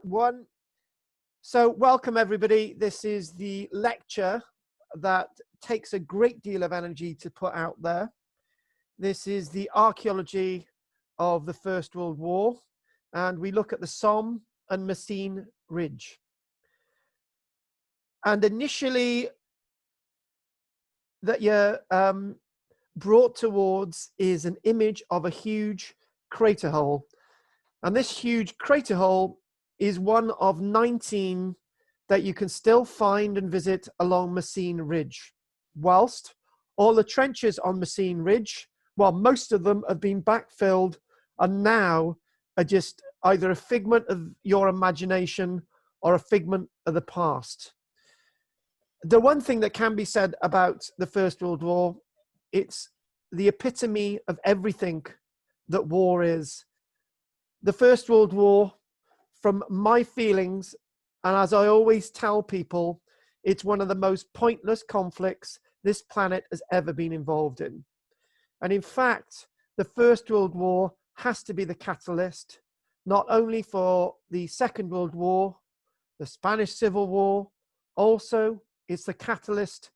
One. So welcome everybody. This is the lecture that takes a great deal of energy to put out there. This is the archaeology of the First World War, and we look at the Somme and Messines Ridge. And initially that you're brought towards is an image of a huge crater hole. And this huge crater hole is one of 19 that you can still find and visit along Messines Ridge. Whilst all the trenches on Messines Ridge, well, most of them have been backfilled and now are just either a figment of your imagination or a figment of the past. The one thing that can be said about the First World War, it's the epitome of everything that war is. The First World War, from my feelings, and as I always tell people, it's one of the most pointless conflicts this planet has ever been involved in. And in fact, the First World War has to be the catalyst, not only for the Second World War, the Spanish Civil War, also it's the catalyst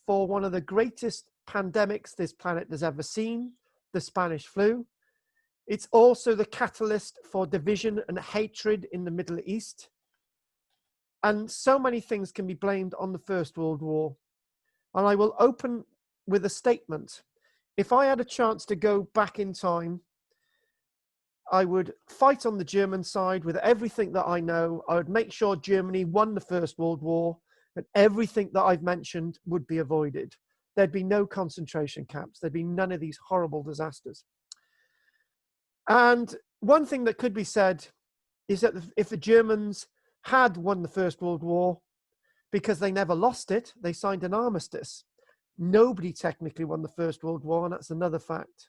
for one of the greatest pandemics this planet has ever seen, the Spanish flu. It's also the catalyst for division and hatred in the Middle East. And so many things can be blamed on the First World War. And I will open with a statement. If I had a chance to go back in time, I would fight on the German side with everything that I know. I would make sure Germany won the First World War, and everything that I've mentioned would be avoided. There'd be no concentration camps. There'd be none of these horrible disasters. And one thing that could be said is that if the Germans had won the First World War, because they never lost it, they signed an armistice. Nobody technically won the First World War, and that's another fact.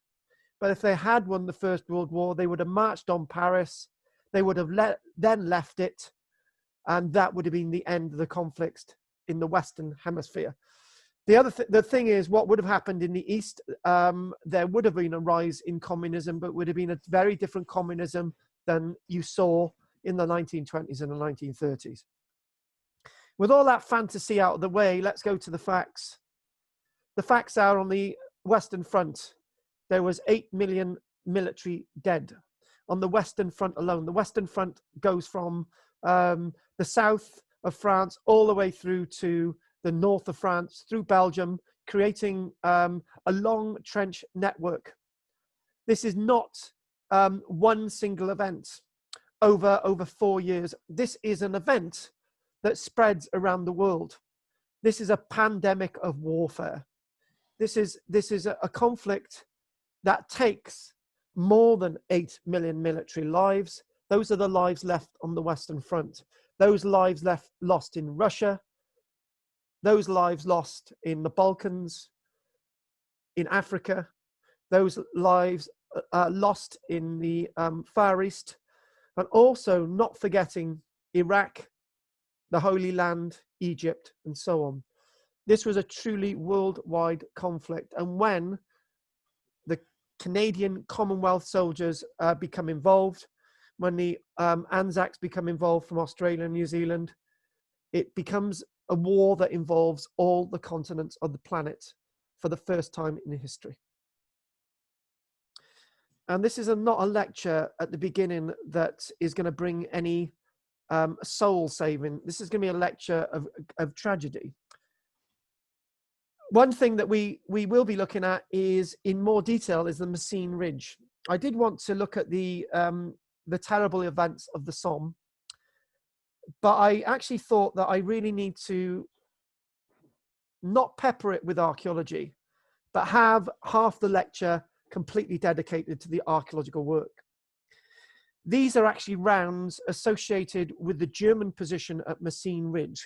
But if they had won the First World War, they would have marched on Paris, they would have then left it, and that would have been the end of the conflict in the Western Hemisphere. The thing is, what would have happened in the East, there would have been a rise in communism, but would have been a very different communism than you saw in the 1920s and the 1930s. With all that fantasy out of the way, let's go to the facts. The facts are on the Western Front, there was 8 million military dead on the Western Front alone. The Western Front goes from the south of France all the way through to the north of France, through Belgium, creating a long trench network. This is not one single event over 4 years. This is an event that spreads around the world. This is a pandemic of warfare. This is a conflict that takes more than 8 million military lives. Those are the lives left on the Western Front. Those lives lost in Russia, those lives lost in the Balkans, in Africa, those lives lost in the Far East, and also not forgetting Iraq, the Holy Land, Egypt, and so on. This was a truly worldwide conflict. And when the Canadian Commonwealth soldiers become involved, when the Anzacs become involved from Australia and New Zealand, it becomes a war that involves all the continents of the planet for the first time in history. And this is not a lecture at the beginning that is going to bring any soul saving. This is going to be a lecture of tragedy. One thing that we will be looking at is in more detail is the Messines Ridge. I did want to look at the terrible events of the Somme, but I actually thought that I really need to not pepper it with archaeology, but have half the lecture completely dedicated to the archaeological work. These are actually rounds associated with the German position at Messines Ridge,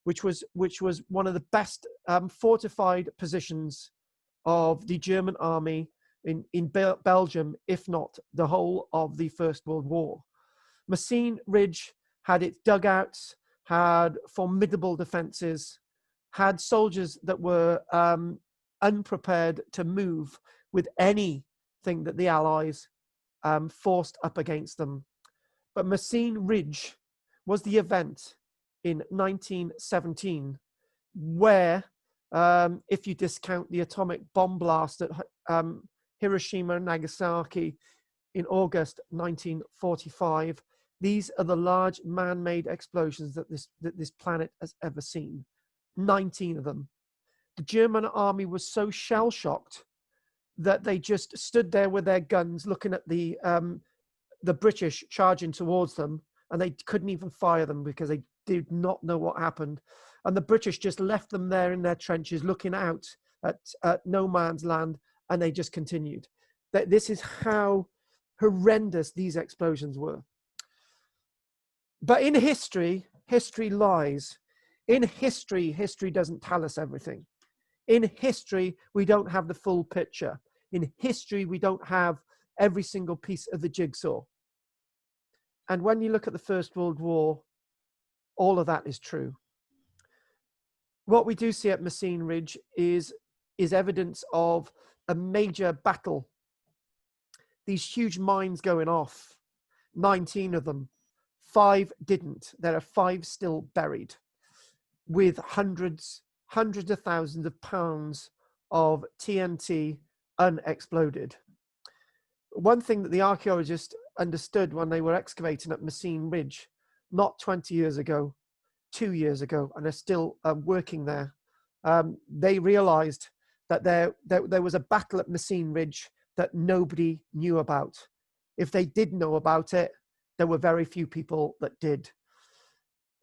which was one of the best fortified positions of the German army in Belgium, if not the whole of the First World War. Messines Ridge had its dugouts, had formidable defenses, had soldiers that were unprepared to move with anything that the Allies forced up against them. But Messines Ridge was the event in 1917 where, if you discount the atomic bomb blast at Hiroshima and Nagasaki in August 1945, these are the large man-made explosions that this planet has ever seen. 19 of them. The German army was so shell-shocked that they just stood there with their guns looking at the British charging towards them, and they couldn't even fire them because they did not know what happened. And the British just left them there in their trenches looking out at no man's land, and they just continued. This is how horrendous these explosions were. But in history, history lies. In history, history doesn't tell us everything. In history, we don't have the full picture. In history, we don't have every single piece of the jigsaw. And when you look at the First World War, all of that is true. What we do see at Messines Ridge is evidence of a major battle. These huge mines going off, 19 of them, 5 didn't. There are 5 still buried with hundreds of thousands of pounds of TNT unexploded. One thing that the archaeologists understood when they were excavating at Messines Ridge, not 20 years ago, 2 years ago, and are still working there, they realized that there was a battle at Messines Ridge that nobody knew about. If they did know about it, there were very few people that did.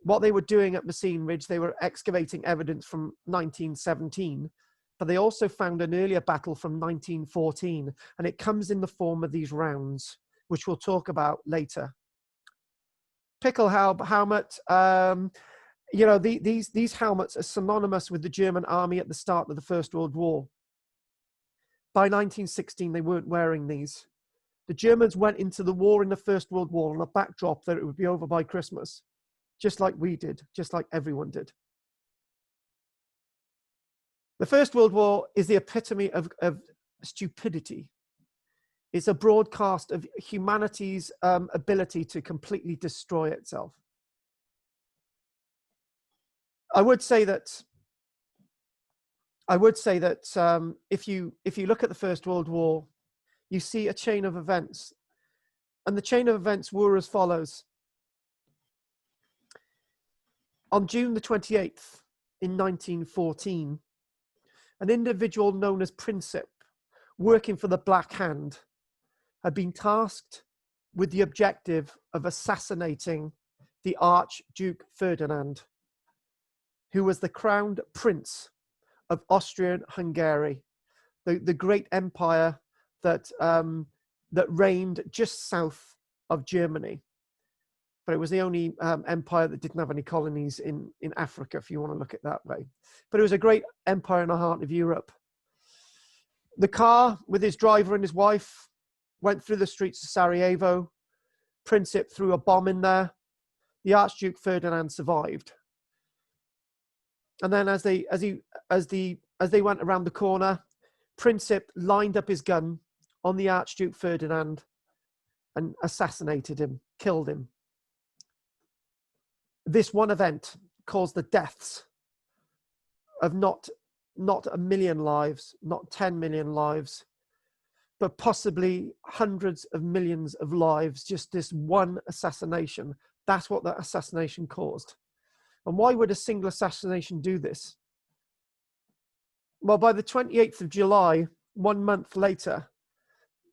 What they were doing at Messines Ridge, they were excavating evidence from 1917, but they also found an earlier battle from 1914, and it comes in the form of these rounds, which we'll talk about later. Pickle helmet, you know, these helmets are synonymous with the German army at the start of the First World War. By 1916, they weren't wearing these. The Germans went into the war in the First World War on a backdrop that it would be over by Christmas, just like we did, just like everyone did. The First World War is the epitome of stupidity. It's a broadcast of humanity's ability to completely destroy itself. I would say that if you look at the First World War, you see a chain of events, and the chain of events were as follows. On June the 28th in 1914, an individual known as Princip, working for the Black Hand, had been tasked with the objective of assassinating the Archduke Ferdinand, who was the crowned prince of Austria-Hungary, the great empire that reigned just south of Germany. But it was the only empire that didn't have any colonies in Africa, if you want to look at it that way. But it was a great empire in the heart of Europe. The car with his driver and his wife went through the streets of Sarajevo. Princip threw a bomb in there. The Archduke Ferdinand survived. And then as they went around the corner, Princip lined up his gun on the Archduke Ferdinand and assassinated him, killed him. This one event caused the deaths of not 1 million lives, not 10 million lives, but possibly hundreds of millions of lives. Just this one assassination. That's what that assassination caused. And why would a single assassination do this? Well, by the 28th of July, 1 month later,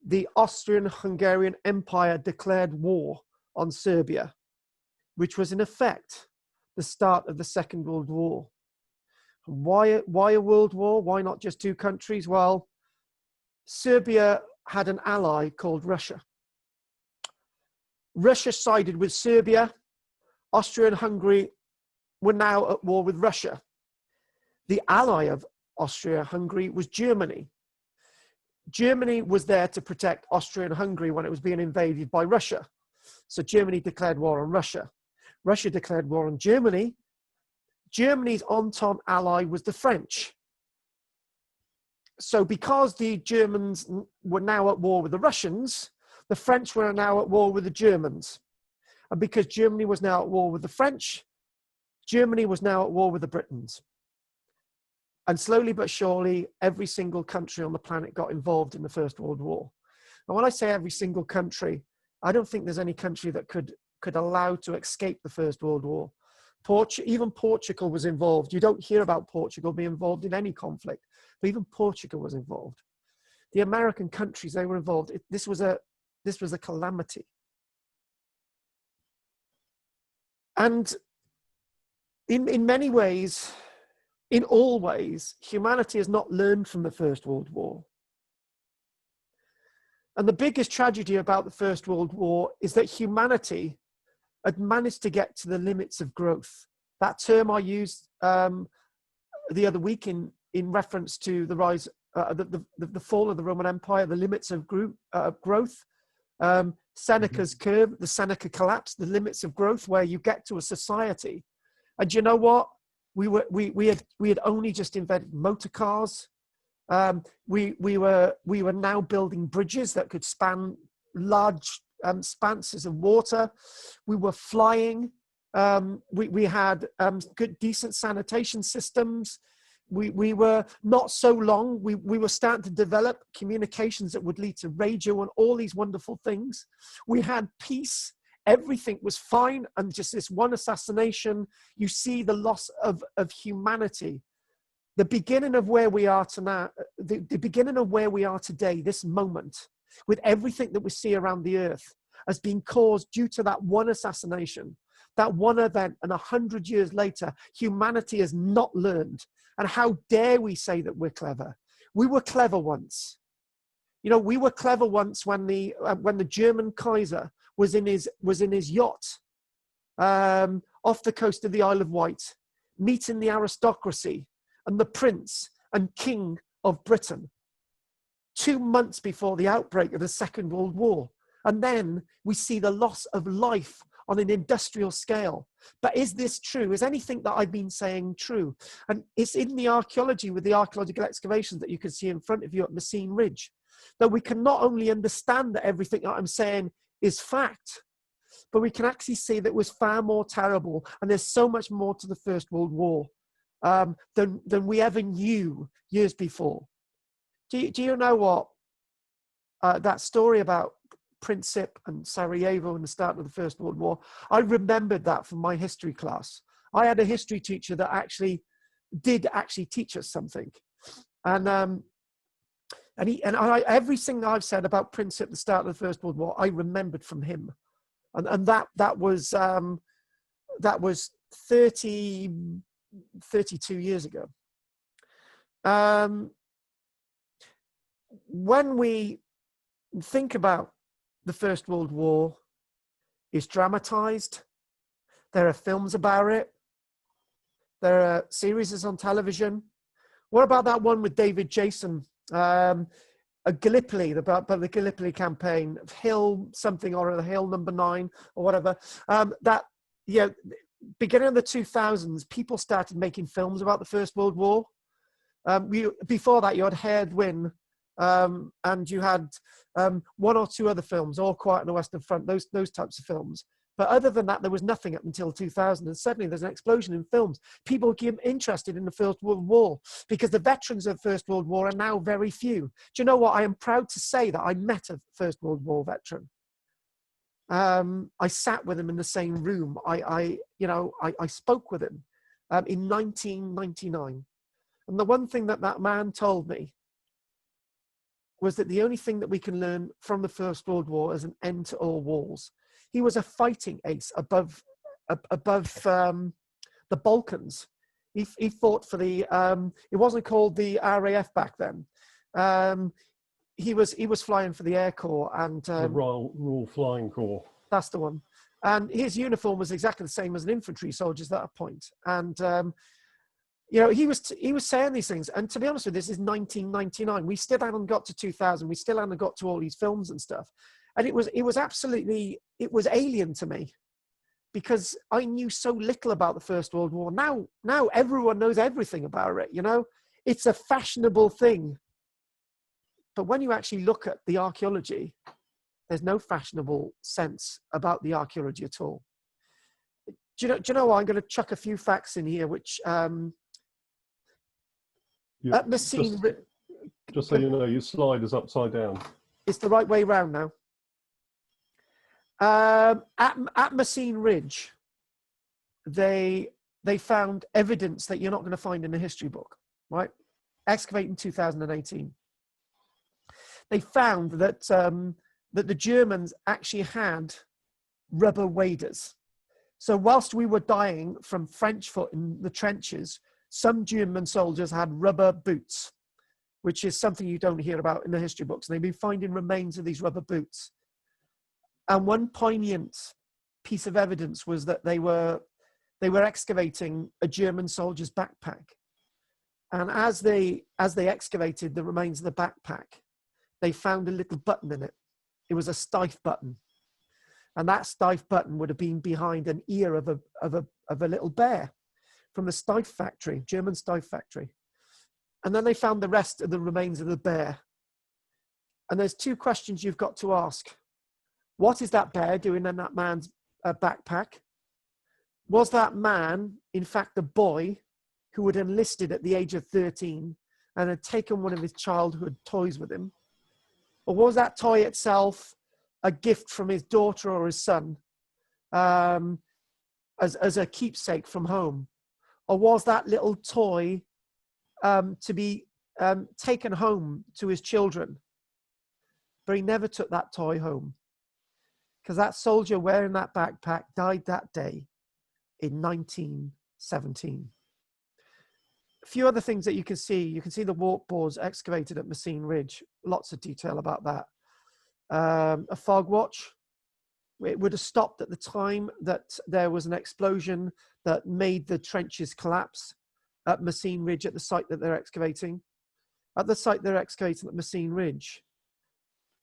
the Austrian-Hungarian Empire declared war on Serbia, which was in effect the start of the Second World War. Why a world war? Why not just 2 countries? Well, Serbia had an ally called Russia. Russia sided with Serbia. Austria and Hungary were now at war with Russia. The ally of Austria-Hungary was Germany. Germany was there to protect Austria and Hungary when it was being invaded by Russia. So Germany declared war on Russia. Russia declared war on Germany. Germany's Entente ally was the French. So because the Germans were now at war with the Russians, the French were now at war with the Germans. And because Germany was now at war with the French, Germany was now at war with the Britons. And slowly but surely, every single country on the planet got involved in the First World War. And when I say every single country, I don't think there's any country that could allow to escape the First World War. Even Portugal was involved. You don't hear about Portugal being involved in any conflict, but even Portugal was involved. The American countries, they were involved. This was a calamity. And in many ways, in all ways, humanity has not learned from the First World War. And the biggest tragedy about the First World War is that humanity had managed to get to the limits of growth. That term I used the other week in reference to the rise, the fall of the Roman Empire, the limits of growth. Seneca's curve, the Seneca collapse, the limits of growth, where you get to a society. And you know what? We had only just invented motor cars. We were now building bridges that could span large expanses of water. We were flying. We had good, decent sanitation systems. We were not so long. We were starting to develop communications that would lead to radio and all these wonderful things. We had peace. Everything was fine. And just this one assassination, you see the loss of humanity. The beginning of where we are tonight, the beginning of where we are today, this moment, with everything that we see around the earth, has been caused due to that one assassination, that one event. And 100 years later, humanity has not learned. And how dare we say that we're clever? We were clever once. You know, we were clever once when the German Kaiser was in his yacht off the coast of the Isle of Wight, meeting the aristocracy and the prince and king of Britain 2 months before the outbreak of the Second World War. And then we see the loss of life on an industrial scale. But is this true? Is anything that I've been saying true? And it's in the archaeology, with the archaeological excavations that you can see in front of you at Messines Ridge, that we can not only understand that everything that I'm saying is fact, but we can actually see that it was far more terrible. And there's so much more to the First World War than we ever knew years before. Do you know what? That story about Princip and Sarajevo and the start of the First World War, I remembered that from my history class. I had a history teacher that did teach us something. And everything I've said about Princip, the start of the First World War, I remembered from him. And that was 32 years ago. When we think about the First World War, it's dramatized. There are films about it. There are series on television. What about that one with David Jason, Gallipoli, about the Gallipoli campaign, Hill something or other, Hill number 9 or whatever? Beginning of the 2000s, people started making films about the First World War. Before that, you had Haired Win, and you had 1 or 2 other films, All Quiet on the Western Front, those types of films. But other than that, there was nothing up until 2000. And suddenly there's an explosion in films. People became interested in the First World War because the veterans of the First World War are now very few. Do you know what? I am proud to say that I met a First World War veteran. I sat with him in the same room. I spoke with him in 1999. And the one thing that man told me was that the only thing that we can learn from the First World War is an end to all wars. He was a fighting ace above the Balkans. He fought for the, it wasn't called the RAF back then. He was flying for the Air Corps and the Royal Flying Corps. That's the one. And his uniform was exactly the same as an infantry soldier's at that point. And he was saying these things. And to be honest with you, this is 1999. We still hadn't got to 2000. We still hadn't got to all these films and stuff. And it was alien to me because I knew so little about the First World War. Now everyone knows everything about it. You know, it's a fashionable thing. But when you actually look at the archaeology, There's no fashionable sense about the archaeology at all. Do you know what? I'm going to chuck a few facts in here, which at Messines, just so you know, your slide is upside down. It's the right way round now. At Messines Ridge, they found evidence that you're not going to find in a history book, right? Excavate in 2018. They found that that the Germans actually had rubber waders. So whilst we were dying from French foot in the trenches, some German soldiers had rubber boots, which is something you don't hear about in the history books. And they've been finding remains of these rubber boots. And one poignant piece of evidence was that they were excavating a German soldier's backpack. And as they excavated the remains of the backpack, they found a little button in it. It was a stife button. And that stife button would have been behind an ear of a little bear from the stife factory, German stife factory. And then they found the rest of the remains of the bear. And there's two questions you've got to ask. What is that bear doing in that man's backpack? Was that man, in fact, a boy who had enlisted at the age of 13 and had taken one of his childhood toys with him? Or was that toy itself a gift from his daughter or his son as a keepsake from home? Or was that little toy to be taken home to his children? But he never took that toy home, because that soldier wearing that backpack died that day in 1917. A few other things that you can see. You can see the walk boards excavated at Messines Ridge. Lots of detail about that. A fog watch. It would have stopped at the time that there was an explosion that made the trenches collapse at Messines Ridge, at the site that they're excavating. At the site they're excavating at Messines Ridge,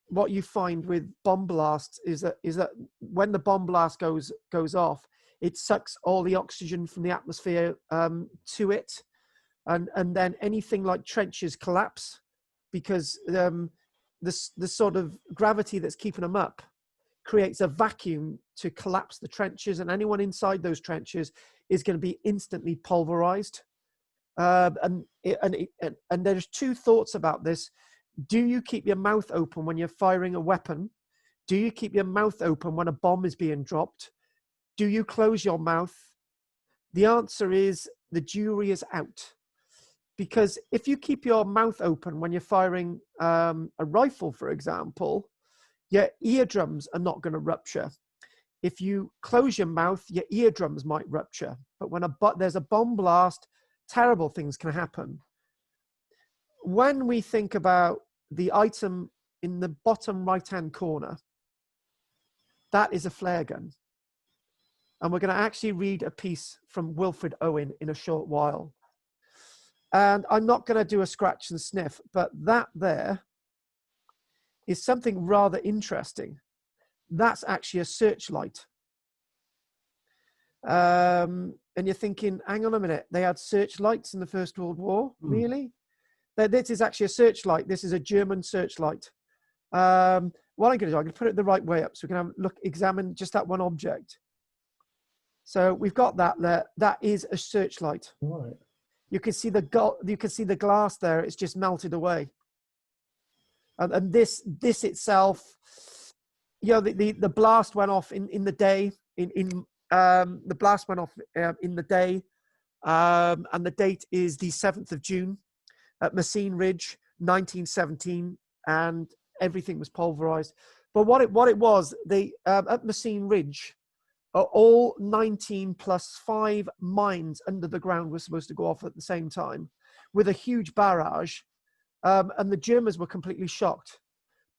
what you find with bomb blasts is that when the bomb blast goes off, it sucks all the oxygen from the atmosphere to it. And then anything like trenches collapse, because the sort of gravity that's keeping them up creates a vacuum to collapse the trenches, and anyone inside those trenches is going to be instantly pulverized. And there's two thoughts about this. Do you keep your mouth open when you're firing a weapon? Do you keep your mouth open when a bomb is being dropped? Do you close your mouth? The answer is the jury is out. Because if you keep your mouth open when you're firing a rifle, for example, your eardrums are not going to rupture. If you close your mouth, your eardrums might rupture. But when there's a bomb blast, terrible things can happen. When we think about the item in the bottom right-hand corner, that is a flare gun. And we're going to actually read a piece from Wilfred Owen in a short while. And I'm not going to do a scratch and sniff, but that there is something rather interesting. That's actually a searchlight. And you're thinking, hang on a minute, they had searchlights in the First World War? Really? This is actually a searchlight. This is a German searchlight. What I'm going to do, I'm going to put it the right way up so we can examine just that one object. So we've got that there. That is a searchlight. Right. You can see the glass there. It's just melted away. And this itself, you know, the blast went off in the day. The blast went off in the day, and the date is the 7th of June at Messines Ridge, 1917, and everything was pulverized. But what it was, at Messines Ridge, all 19 plus 5 mines under the ground were supposed to go off at the same time with a huge barrage. And the Germans were completely shocked.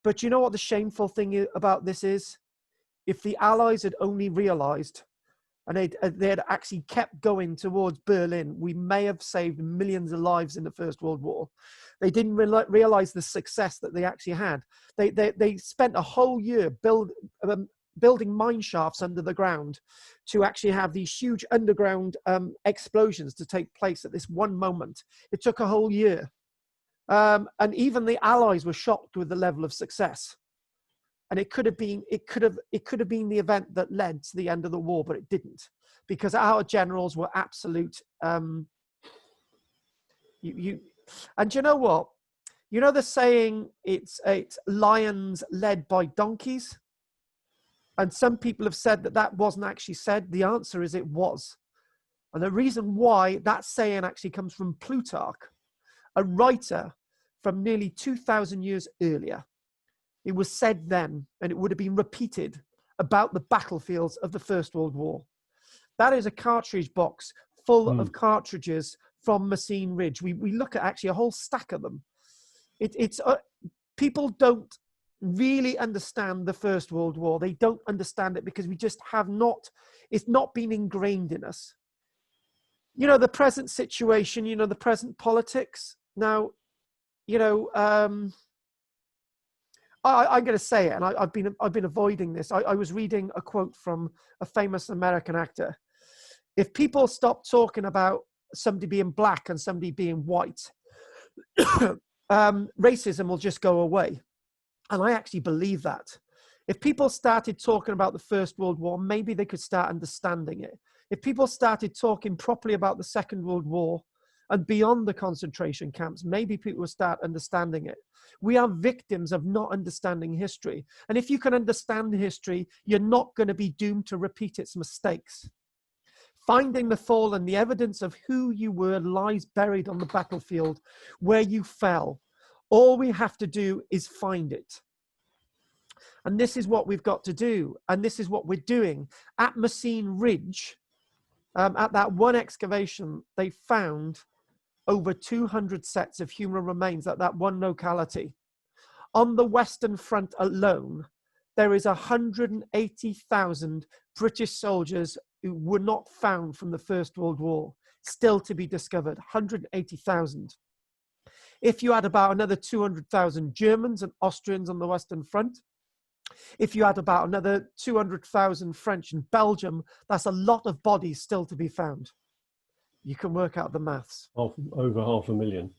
But you know what the shameful thing about this is? If the Allies had only realized and they had actually kept going towards Berlin, we may have saved millions of lives in the First World War. They didn't realize the success that they actually had. They spent a whole year building mine shafts under the ground to actually have these huge underground explosions to take place at this one moment. It took a whole year. And even the Allies were shocked with the level of success. And it could have been the event that led to the end of the war, but it didn't, because our generals were absolute. And you know what? You know the saying, it's lions led by donkeys? And some people have said that that wasn't actually said. The answer is it was. And the reason why that saying actually comes from Plutarch, a writer from nearly 2,000 years earlier. It was said then, and it would have been repeated about the battlefields of the First World War. That is a cartridge box full of cartridges from Messines Ridge. We look at actually a whole stack of them. People don't really understand the First World War. They don't understand it because we just have not, it's not been ingrained in us. You know, the present situation, you know, the present politics. Now, you know, I'm going to say it, and I've been avoiding this. I was reading a quote from a famous American actor. If people stop talking about somebody being black and somebody being white, racism will just go away. And I actually believe that. If people started talking about the First World War, maybe they could start understanding it. If people started talking properly about the Second World War and beyond the concentration camps, maybe people will start understanding it. We are victims of not understanding history. And if you can understand history, you're not going to be doomed to repeat its mistakes. Finding the fallen, the evidence of who you were lies buried on the battlefield where you fell. All we have to do is find it. And this is what we've got to do. And this is what we're doing. At Messines Ridge, at that one excavation, they found over 200 sets of human remains at that one locality. On the Western Front alone, there is 180,000 British soldiers who were not found from the First World War, still to be discovered, 180,000. If you add about another 200,000 Germans and Austrians on the Western Front, if you add about another 200,000 French and Belgium, that's a lot of bodies still to be found. You can work out the maths. Over 500,000.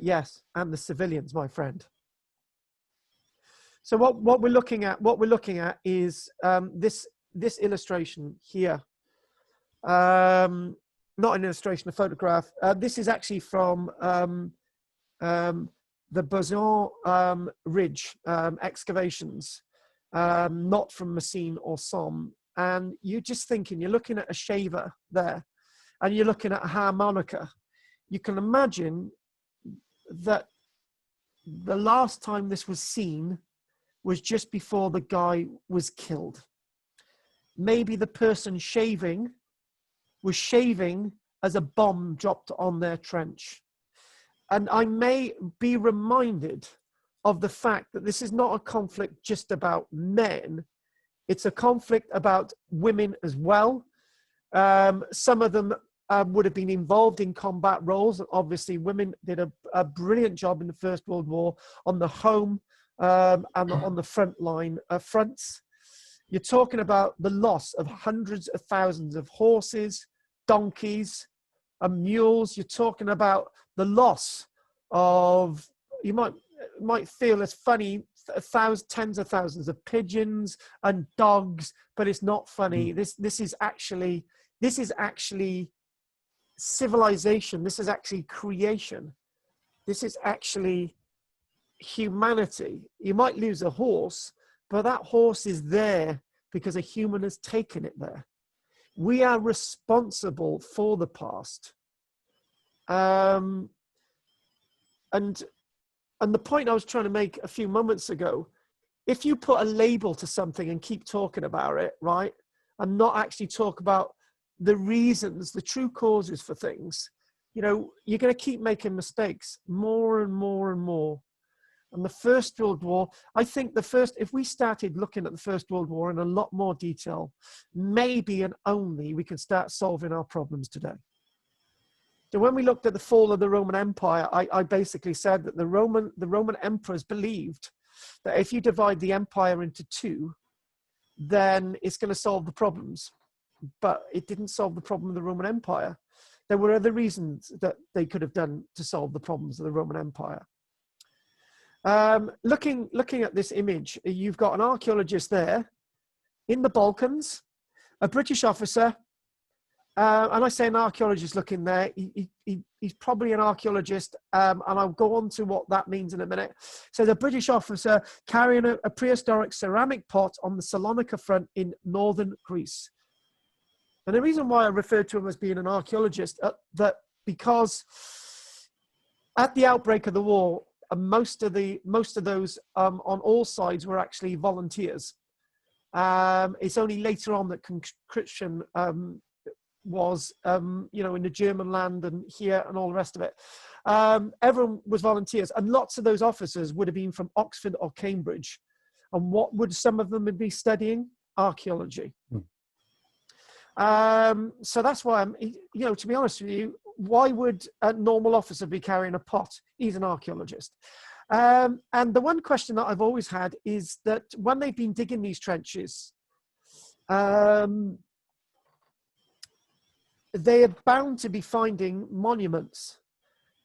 Yes, and the civilians, my friend. So what we're looking at is this illustration here. Not an illustration, a photograph. This is actually from the Bridgend Ridge excavations, not from Messines or Somme. And you're just thinking, you're looking at a shaver there, and you're looking at a harmonica. You can imagine that the last time this was seen was just before the guy was killed. Maybe the person shaving was shaving as a bomb dropped on their trench. And I may be reminded of the fact that this is not a conflict just about men. It's a conflict about women as well. Some of them would have been involved in combat roles. Obviously, women did a brilliant job in the First World War on the home and on the front line fronts. You're talking about the loss of hundreds of thousands of horses, donkeys, and mules. You're talking about the loss of, you might feel it's funny, tens of thousands of pigeons and dogs, but it's not funny. This is actually civilization. This is actually creation. This is actually humanity. You might lose a horse, but that horse is there because a human has taken it there. We are responsible for the past. And the point I was trying to make a few moments ago, if you put a label to something and keep talking about it, right, and not actually talk about the reasons, the true causes for things, you know, you're going to keep making mistakes more and more and more. And the First World War, I think if we started looking at the First World War in a lot more detail, maybe and only we can start solving our problems today. So when we looked at the fall of the Roman Empire, I basically said that the Roman emperors believed that if you divide the empire into two, then it's going to solve the problems. But it didn't solve the problem of the Roman Empire. There were other reasons that they could have done to solve the problems of the Roman Empire. Looking at this image, you've got an archaeologist there in the Balkans, a British officer, and I say an archaeologist looking there. He's probably an archaeologist, and I'll go on to what that means in a minute. So the British officer carrying a prehistoric ceramic pot on the Salonika front in northern Greece. And the reason why I refer to him as being an archaeologist, because at the outbreak of the war, most of those on all sides were actually volunteers. It's only later on that conscription was, in the German land and here and all the rest of it. Everyone was volunteers, and lots of those officers would have been from Oxford or Cambridge. And what would some of them be studying? Archaeology. So that's why to be honest with you, why would a normal officer be carrying a pot? He's an archaeologist. And the one question that I've always had is that when they've been digging these trenches, they are bound to be finding monuments.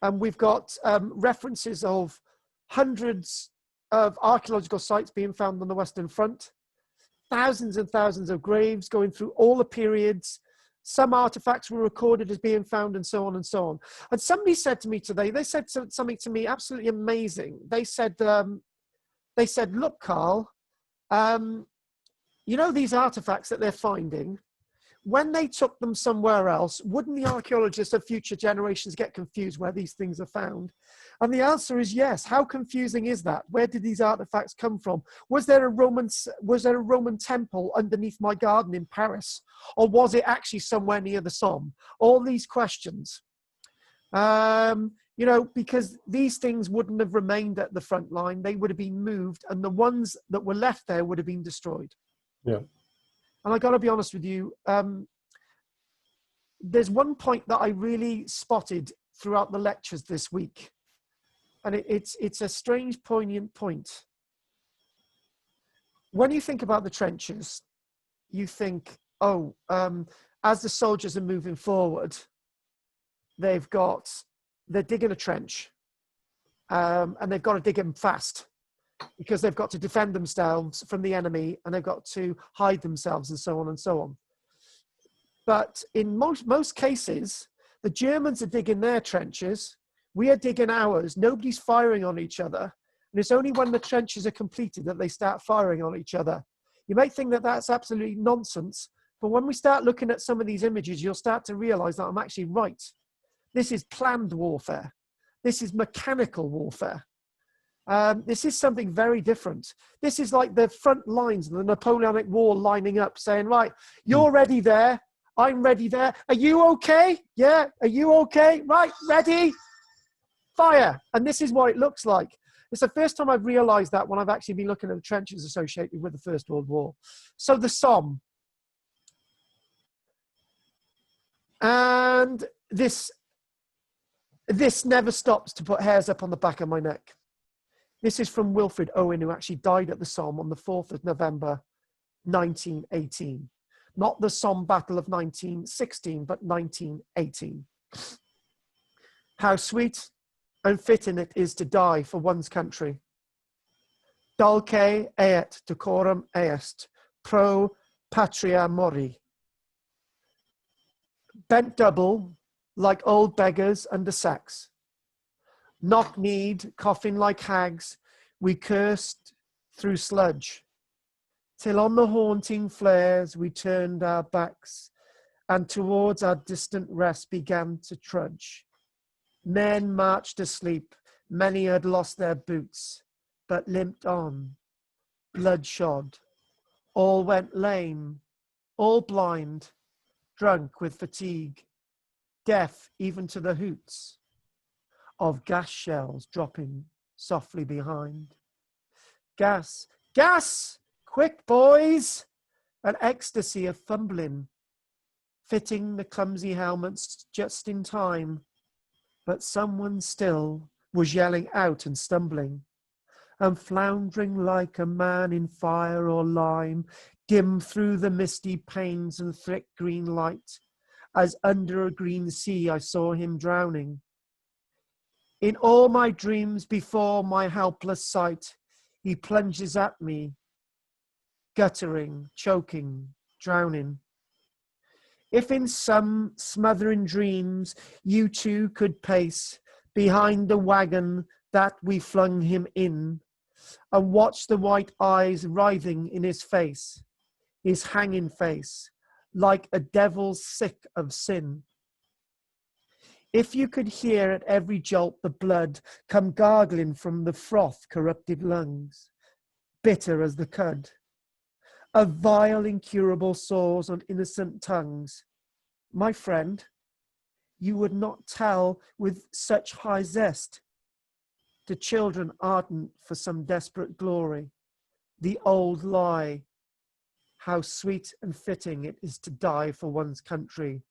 And we've got references of hundreds of archaeological sites being found on the Western Front, thousands and thousands of graves going through all the periods. Some artifacts were recorded as being found, and so on and so on. And somebody said to me today, they said something to me absolutely amazing. They said, look, Karl, these artifacts that they're finding, when they took them somewhere else, wouldn't the archaeologists of future generations get confused where these things are found? And the answer is yes. How confusing is that? Where did these artifacts come from? Was there a Roman temple underneath my garden in Paris? Or was it actually somewhere near the Somme? All these questions. Because these things wouldn't have remained at the front line. They would have been moved, and the ones that were left there would have been destroyed. Yeah. And I got to be honest with you, there's one point that I really spotted throughout the lectures this week. And it's a strange, poignant point. When you think about the trenches, you think, as the soldiers are moving forward, they're digging a trench, and they've got to dig them fast, because they've got to defend themselves from the enemy, and they've got to hide themselves, and so on and so on. But in most cases, the Germans are digging their trenches, we are digging ours, nobody's firing on each other, and it's only when the trenches are completed that they start firing on each other. You may think that that's absolutely nonsense, but when we start looking at some of these images, you'll start to realize that I'm actually right. This is planned warfare. This is mechanical warfare. This is something very different. This is like the front lines of the Napoleonic War lining up, saying, right, you're ready there, I'm ready there. Are you okay? Yeah, are you okay? Right, ready, fire. And this is what it looks like. It's the first time I've realized that when I've actually been looking at the trenches associated with the First World War. So the Somme. And this never stops to put hairs up on the back of my neck. This is from Wilfred Owen, who actually died at the Somme on the 4th of November, 1918. Not the Somme Battle of 1916, but 1918. How sweet and fitting it is to die for one's country. Dulce et decorum est, pro patria mori. Bent double, like old beggars under sacks. Knock-kneed, coughing like hags, we cursed through sludge, till on the haunting flares we turned our backs, and towards our distant rest began to trudge. Men marched asleep, many had lost their boots, but limped on, bloodshod. All went lame, all blind, drunk with fatigue, deaf even to the hoots of gas shells dropping softly behind. Gas, gas, quick boys! An ecstasy of fumbling, fitting the clumsy helmets just in time, but someone still was yelling out and stumbling, and floundering like a man in fire or lime, dim through the misty panes and thick green light, as under a green sea I saw him drowning. In all my dreams before my helpless sight, he plunges at me, guttering, choking, drowning. If in some smothering dreams you too could pace behind the wagon that we flung him in, and watch the white eyes writhing in his face, his hanging face, like a devil sick of sin. If you could hear at every jolt the blood come gargling from the froth-corrupted lungs, bitter as the cud, of vile incurable sores on innocent tongues, my friend, you would not tell with such high zest to children ardent for some desperate glory, the old lie, how sweet and fitting it is to die for one's country,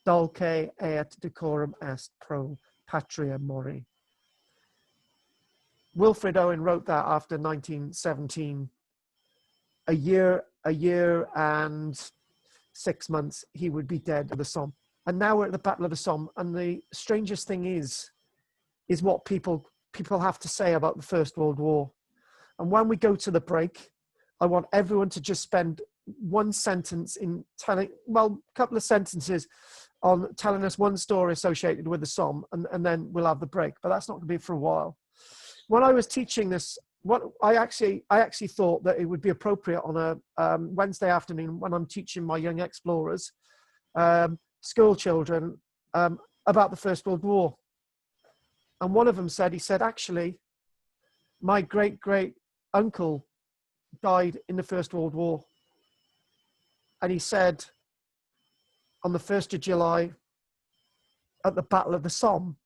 dulce et decorum est pro patria mori. Wilfred Owen wrote that after 1917. A year and 6 months, he would be dead at the Somme. And now we're at the Battle of the Somme. And the strangest thing is what people have to say about the First World War. And when we go to the break, I want everyone to just spend one sentence in telling, well, a couple of sentences on telling us one story associated with the Somme, and then we'll have the break. But that's not going to be for a while. When I was teaching this, what I actually thought that it would be appropriate on a Wednesday afternoon when I'm teaching my young explorers, school children, about the First World War. And one of them said, he said, actually, my great uncle died in the First World War. And he said, on the 1st of July, at the Battle of the Somme.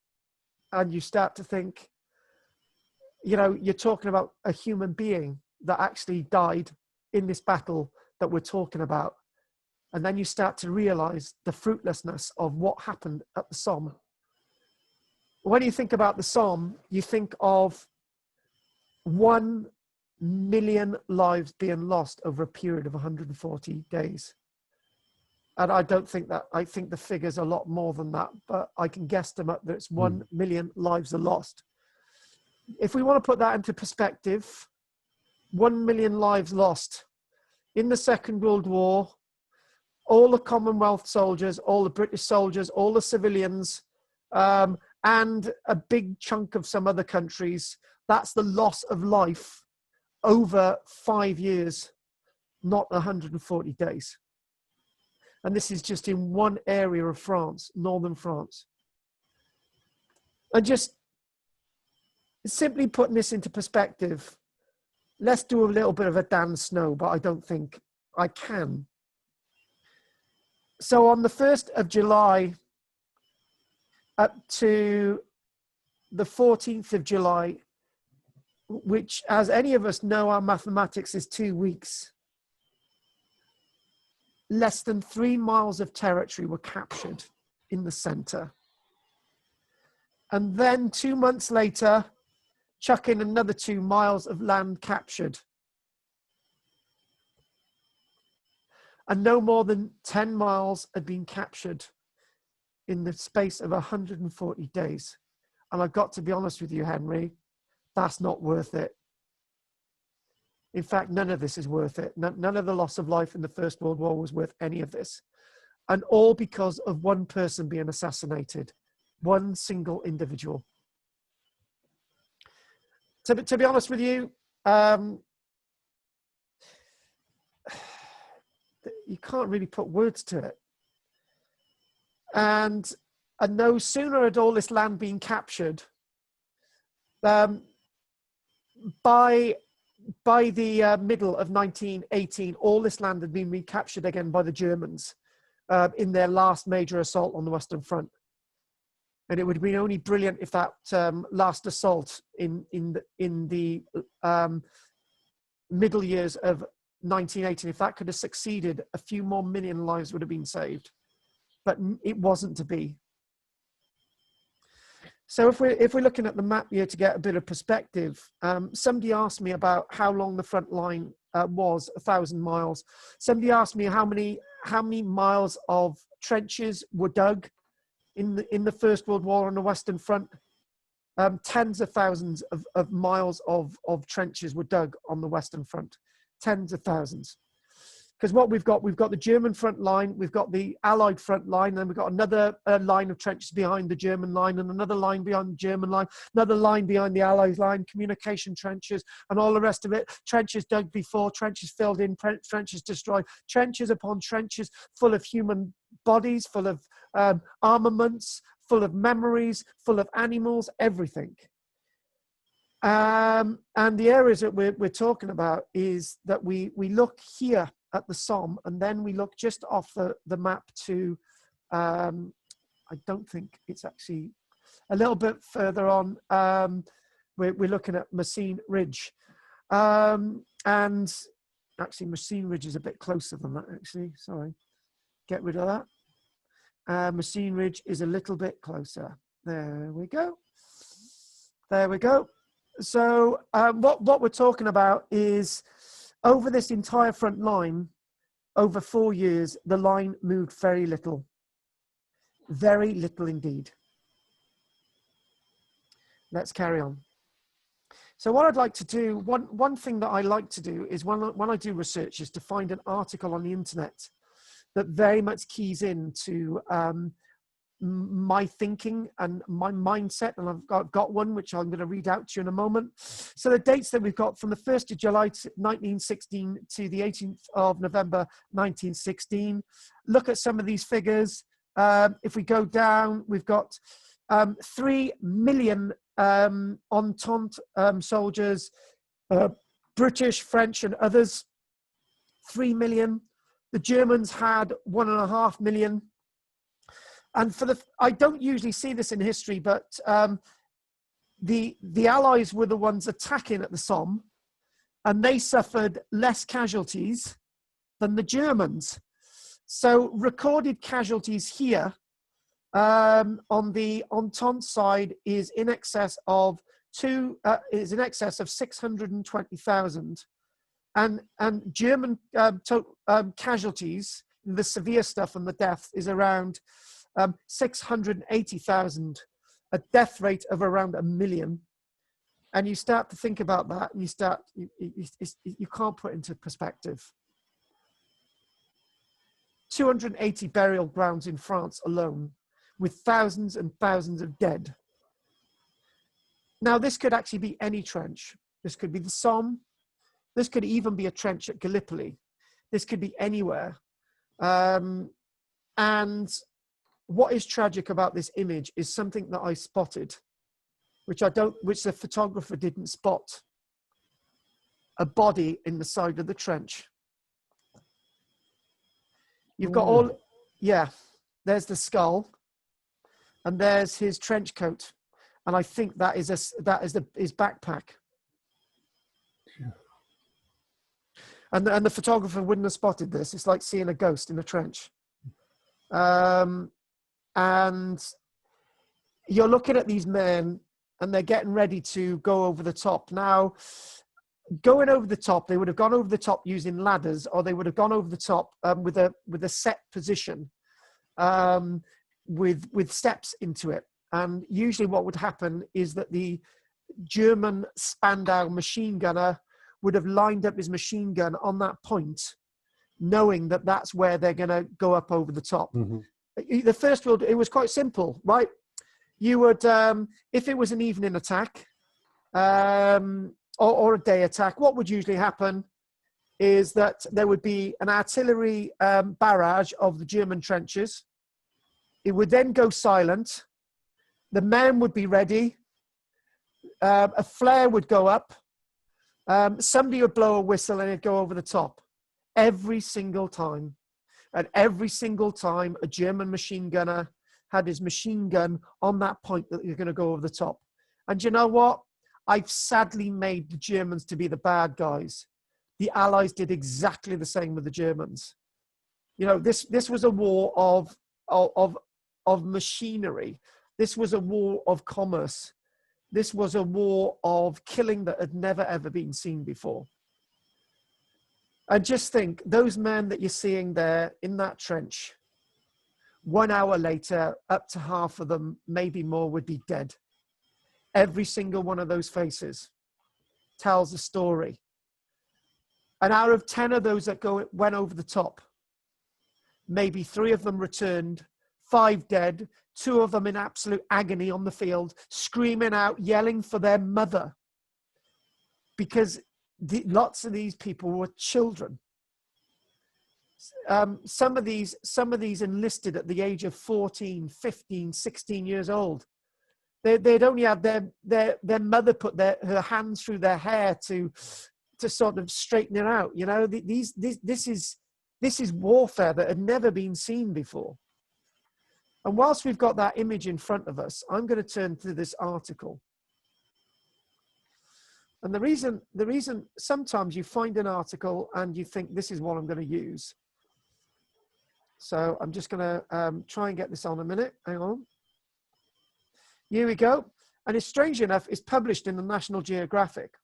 And you start to think, you know, you're talking about a human being that actually died in this battle that we're talking about. And then you start to realize the fruitlessness of what happened at the Somme. When you think about the Somme, you think of 1 million lives being lost over a period of 140 days. And I don't think that, I think the figure's a lot more than that, but I can guesstimate that it's 1 million lives are lost. If we want to put that into perspective, 1 million lives lost in the Second World War, all the Commonwealth soldiers, all the British soldiers, all the civilians, and a big chunk of some other countries, that's the loss of life over 5 years, not 140 days. And this is just in one area of France, northern France. And just simply putting this into perspective, let's do a little bit of a Dan Snow, but I don't think I can. So on the 1st of July up to the 14th of July, which, as any of us know, our mathematics is 2 weeks, less than 3 miles of territory were captured in the center. And then 2 months later, chuck in another 2 miles of land captured. And no more than 10 miles had been captured in the space of 140 days. And I've got to be honest with you, Henry, that's not worth it. In fact, none of this is worth it. None of the loss of life in the First World War was worth any of this. And all because of one person being assassinated, one single individual. To be honest with you, you can't really put words to it. And no sooner had all this land been captured, by the middle of 1918, all this land had been recaptured again by the Germans in their last major assault on the Western Front. And it would have been only brilliant if that last assault in the middle years of 1918, if that could have succeeded, a few more million lives would have been saved. But it wasn't to be. So if we're looking at the map here to get a bit of perspective, somebody asked me about how long the front line was, 1,000 miles. Somebody asked me how many miles of trenches were dug in the First World War on the Western Front. tens of thousands of miles of trenches were dug on the Western Front. Tens of thousands. Because what we've got the German front line, we've got the Allied front line, and we've got another line of trenches behind the German line, and another line behind the German line, another line behind the Allied line, communication trenches, and all the rest of it. Trenches dug before, trenches filled in, trenches destroyed, trenches upon trenches full of human bodies, full of armaments, full of memories, full of animals, everything. And the areas that we're talking about is that we look here at the Somme, and then we look just off the map to, I don't think it's actually a little bit further on. We're looking at Messines Ridge. And actually Messines Ridge is a bit closer than that, actually, sorry. Get rid of that. Messines Ridge is a little bit closer. There we go. There we go. So what we're talking about is over this entire front line, over 4 years, the line moved very little indeed. Let's carry on. So what I'd like to do, one thing that I like to do is when I do research is to find an article on the internet that very much keys into my thinking and my mindset, and I've got one which I'm going to read out to you in a moment. So the dates that we've got from the 1st of July 1916 to the 18th of November 1916. Look at some of these figures. If we go down, we've got 3 million Entente soldiers, British, French, and others. 3 million. The Germans had 1.5 million. And I don't usually see this in history, but the Allies were the ones attacking at the Somme, and they suffered less casualties than the Germans. So recorded casualties here on the Entente side is in excess of 620,000, and German casualties, the severe stuff and the deaths, is around 680,000, a death rate of around 1 million. And you start to think about that, and you can't put it into perspective. 280 burial grounds in France alone, with thousands and thousands of dead. Now, this could actually be any trench. This could be the Somme. This could even be a trench at Gallipoli. This could be anywhere. And what is tragic about this image is something that I spotted, which the photographer didn't spot. A body in the side of the trench. You've got there's the skull, and there's his trench coat, and I think that is his backpack. Yeah. And the photographer wouldn't have spotted this. It's like seeing a ghost in a trench. And you're looking at these men, and they're getting ready to go over the top. Now, going over the top, they would have gone over the top using ladders, or they would have gone over the top with a set position, with steps into it. And usually what would happen is that the German Spandau machine gunner would have lined up his machine gun on that point, knowing that that's where they're going to go up over the top. Mm-hmm. The first world, it was quite simple, right? You would, if it was an evening attack or a day attack, what would usually happen is that there would be an artillery barrage of the German trenches. It would then go silent. The men would be ready. A flare would go up. Somebody would blow a whistle, and it'd go over the top. Every single time. And every single time a German machine gunner had his machine gun on that point that you're going to go over the top. And you know what? I've sadly made the Germans to be the bad guys. The Allies did exactly the same with the Germans. You know, this was a war of machinery. This was a war of commerce. This was a war of killing that had never, ever been seen before. And just think, those men that you're seeing there in that trench, 1 hour later, up to half of them, maybe more, would be dead. Every single one of those faces tells a story. And out of 10 of those that went over the top, maybe 3 of them returned, 5 dead, 2 of them in absolute agony on the field, screaming out, yelling for their mother. Because lots of these people were children. Some of these enlisted at the age of 14, 15, 16 years old. They'd only had their mother put her hands through their hair to sort of straighten it out. You know, this is warfare that had never been seen before. And whilst we've got that image in front of us, I'm going to turn to this article. And the reason sometimes you find an article and you think this is what I'm going to use. So I'm just going to try and get this on a minute. Hang on. Here we go. And it's strange enough, it's published in the National Geographic.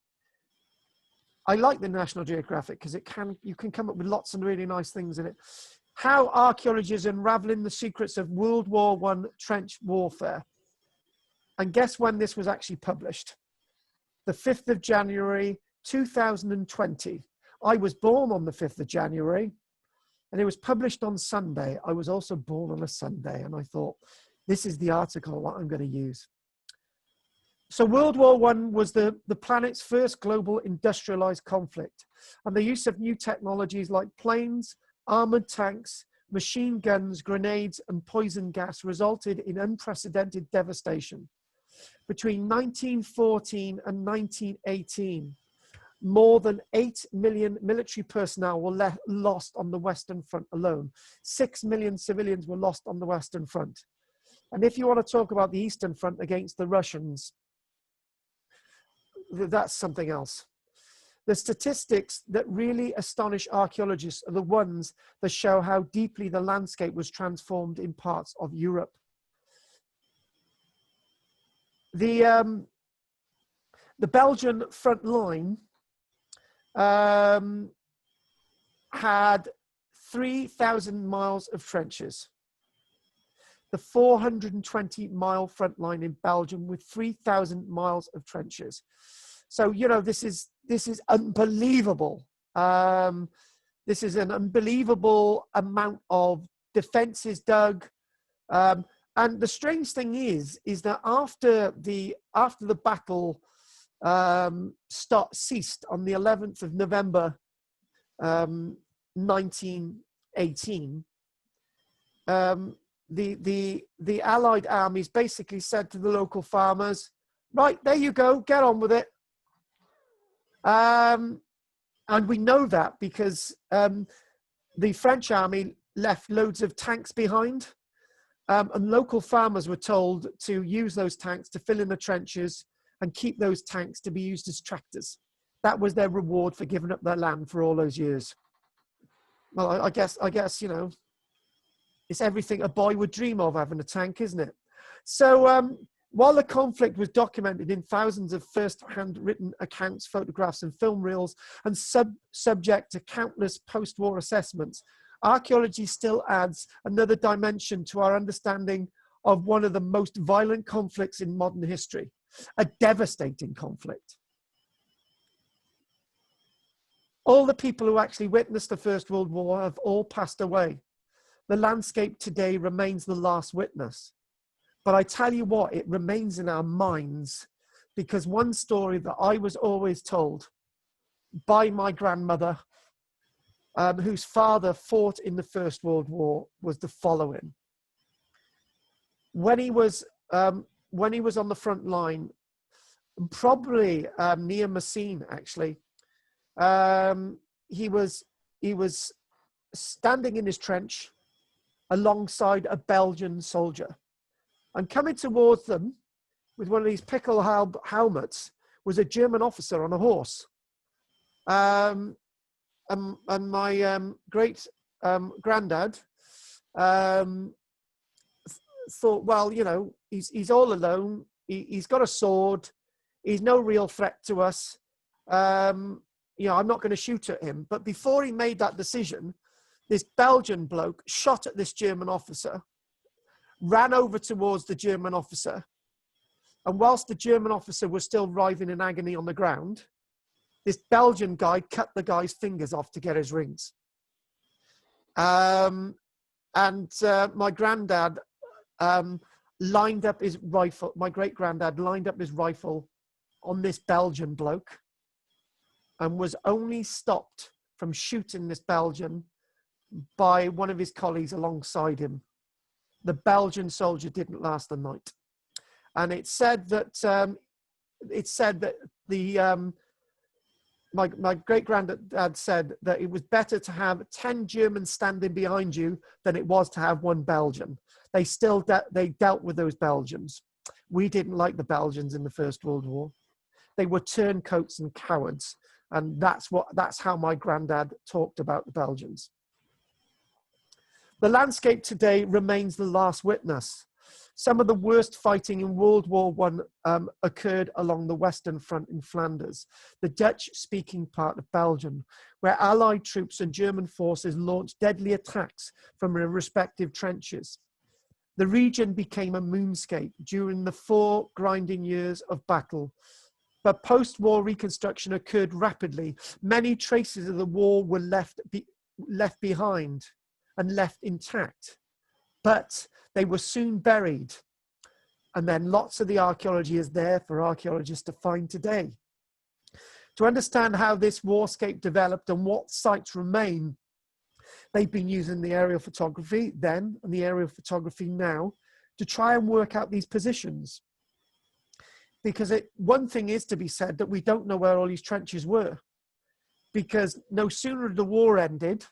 I like the National Geographic because you can come up with lots of really nice things in it. How archaeologists unraveling the secrets of World War I trench warfare. And guess when this was actually published? The 5th of January, 2020. I was born on the 5th of January and it was published on Sunday. I was also born on a Sunday and I thought, this is the article that I'm going to use. So World War I was the planet's first global industrialized conflict, and the use of new technologies like planes, armored tanks, machine guns, grenades, and poison gas resulted in unprecedented devastation. Between 1914 and 1918, more than 8 million military personnel were lost on the Western Front alone. 6 million civilians were lost on the Western Front. And if you want to talk about the Eastern Front against the Russians, that's something else. The statistics that really astonish archaeologists are the ones that show how deeply the landscape was transformed in parts of Europe. The Belgian front line had 3,000 miles of trenches. The 420-mile front line in Belgium with 3,000 miles of trenches. So, you know, this is unbelievable. This is an unbelievable amount of defenses dug. And the strange thing is that after the battle ceased on the 11th of November, 1918, the Allied armies basically said to the local farmers, right, there you go, get on with it. And we know that because the French army left loads of tanks behind, and local farmers were told to use those tanks to fill in the trenches and keep those tanks to be used as tractors. That was their reward for giving up their land for all those years. Well, I guess, you know, it's everything a boy would dream of, having a tank, isn't it? So while the conflict was documented in thousands of first-hand written accounts, photographs, and film reels, and subject to countless post-war assessments, archaeology still adds another dimension to our understanding of one of the most violent conflicts in modern history, a devastating conflict. All the people who actually witnessed the First World War have all passed away. The landscape today remains the last witness. But I tell you what, it remains in our minds, because one story that I was always told by my grandmother, whose father fought in the First World War, was the following. When he was on the front line, probably near Messines, actually, he was standing in his trench alongside a Belgian soldier. And coming towards them with one of these pickle helmets was a German officer on a horse. And my great granddad thought, well, you know, he's all alone. He's got a sword. He's no real threat to us. You know, I'm not going to shoot at him. But before he made that decision, this Belgian bloke shot at this German officer, ran over towards the German officer, And whilst the German officer was still writhing in agony on the ground, this Belgian guy cut the guy's fingers off to get his rings. My granddad lined up his rifle, my great-granddad lined up his rifle on this Belgian bloke and was only stopped from shooting this Belgian by one of his colleagues alongside him. The Belgian soldier didn't last the night. And it said that my great-granddad said that it was better to have 10 Germans standing behind you than it was to have one Belgian. They still they dealt with those Belgians. We didn't like the Belgians in the First World War. They were turncoats and cowards, and that's how my granddad talked about the Belgians. The landscape today remains the last witness. Some of the worst fighting in World War I occurred along the Western Front in Flanders, the Dutch-speaking part of Belgium, where Allied troops and German forces launched deadly attacks from their respective trenches. The region became a moonscape during the 4 grinding years of battle. But post-war reconstruction occurred rapidly. Many traces of the war were left behind and left intact, but they were soon buried. And then lots of the archaeology is there for archaeologists to find today. To understand how this warscape developed and what sites remain, they've been using the aerial photography then and the aerial photography now to try and work out these positions. Because one thing is to be said that we don't know where all these trenches were. Because no sooner did the war ended,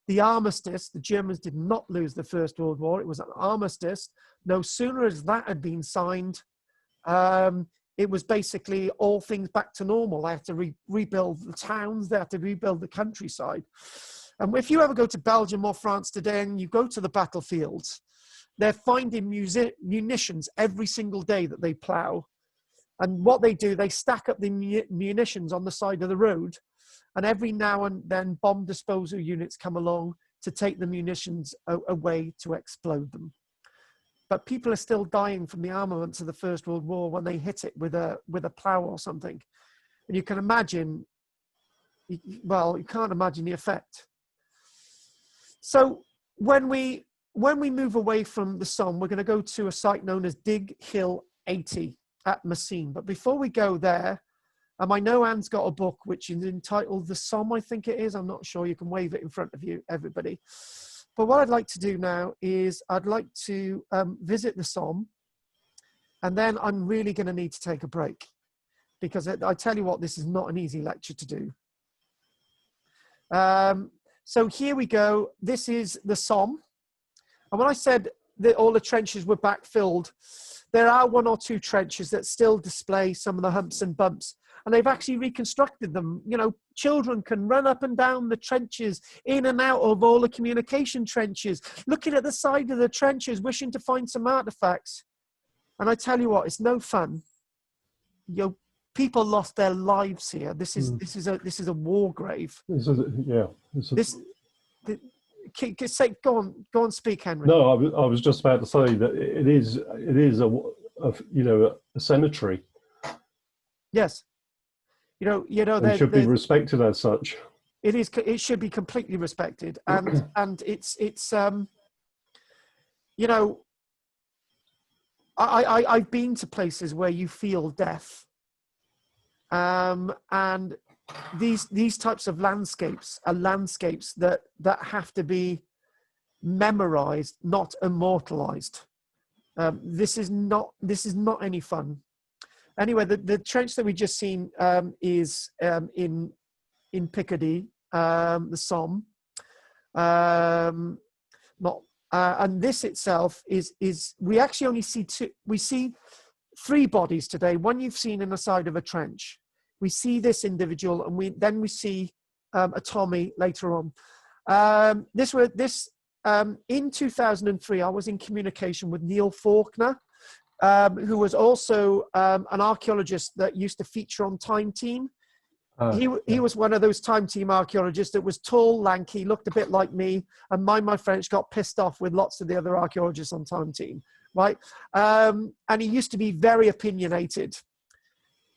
the armistice, the Germans did not lose the First World War. It was an armistice. No sooner as that had been signed, it was basically all things back to normal. They had to rebuild the towns. They had to rebuild the countryside. And if you ever go to Belgium or France today and you go to the battlefields, they're finding munitions every single day that they plow. And what they do, they stack up the munitions on the side of the road. And every now and then bomb disposal units come along to take the munitions away to explode them. But people are still dying from the armaments of the First World War when they hit it with a plow or something. And you can imagine, well, you can't imagine the effect. So when we move away from the Somme, we're going to go to a site known as Dig Hill 80 at Messines. But before we go there, I know Anne's got a book which is entitled The Somme, I think it is. I'm not sure. You can wave it in front of you, everybody. But what I'd like to do now is I'd like to visit the Somme, and then I'm really going to need to take a break, because I tell you what, this is not an easy lecture to do. So here we go. This is the Somme. And when I said that all the trenches were backfilled, there are 1 or 2 trenches that still display some of the humps and bumps. And they've actually reconstructed them. You know, children can run up and down the trenches, in and out of all the communication trenches, looking at the side of the trenches, wishing to find some artifacts. And I tell you what, it's no fun. You know, people lost their lives here. This is a war grave. Go on, speak, Henry. No, I was just about to say that it is a cemetery. Yes. You know, it should be respected as such. It is. It should be completely respected, and it's you know, I've been to places where you feel death, and these types of landscapes are landscapes that have to be memorized, not immortalized. This is not any fun. Anyway, the trench that we just seen is in Picardy, the Somme. And this itself is we actually only see we see 3 bodies today. One you've seen in the side of a trench. We see this individual, and then we see a Tommy later on. In 2003, I was in communication with Neil Faulkner, who was also an archaeologist that used to feature on Time Team. He was one of those time team archaeologists that was tall, lanky, looked a bit like me, and my French got pissed off with lots of the other archaeologists on time team, right? And he used to be very opinionated.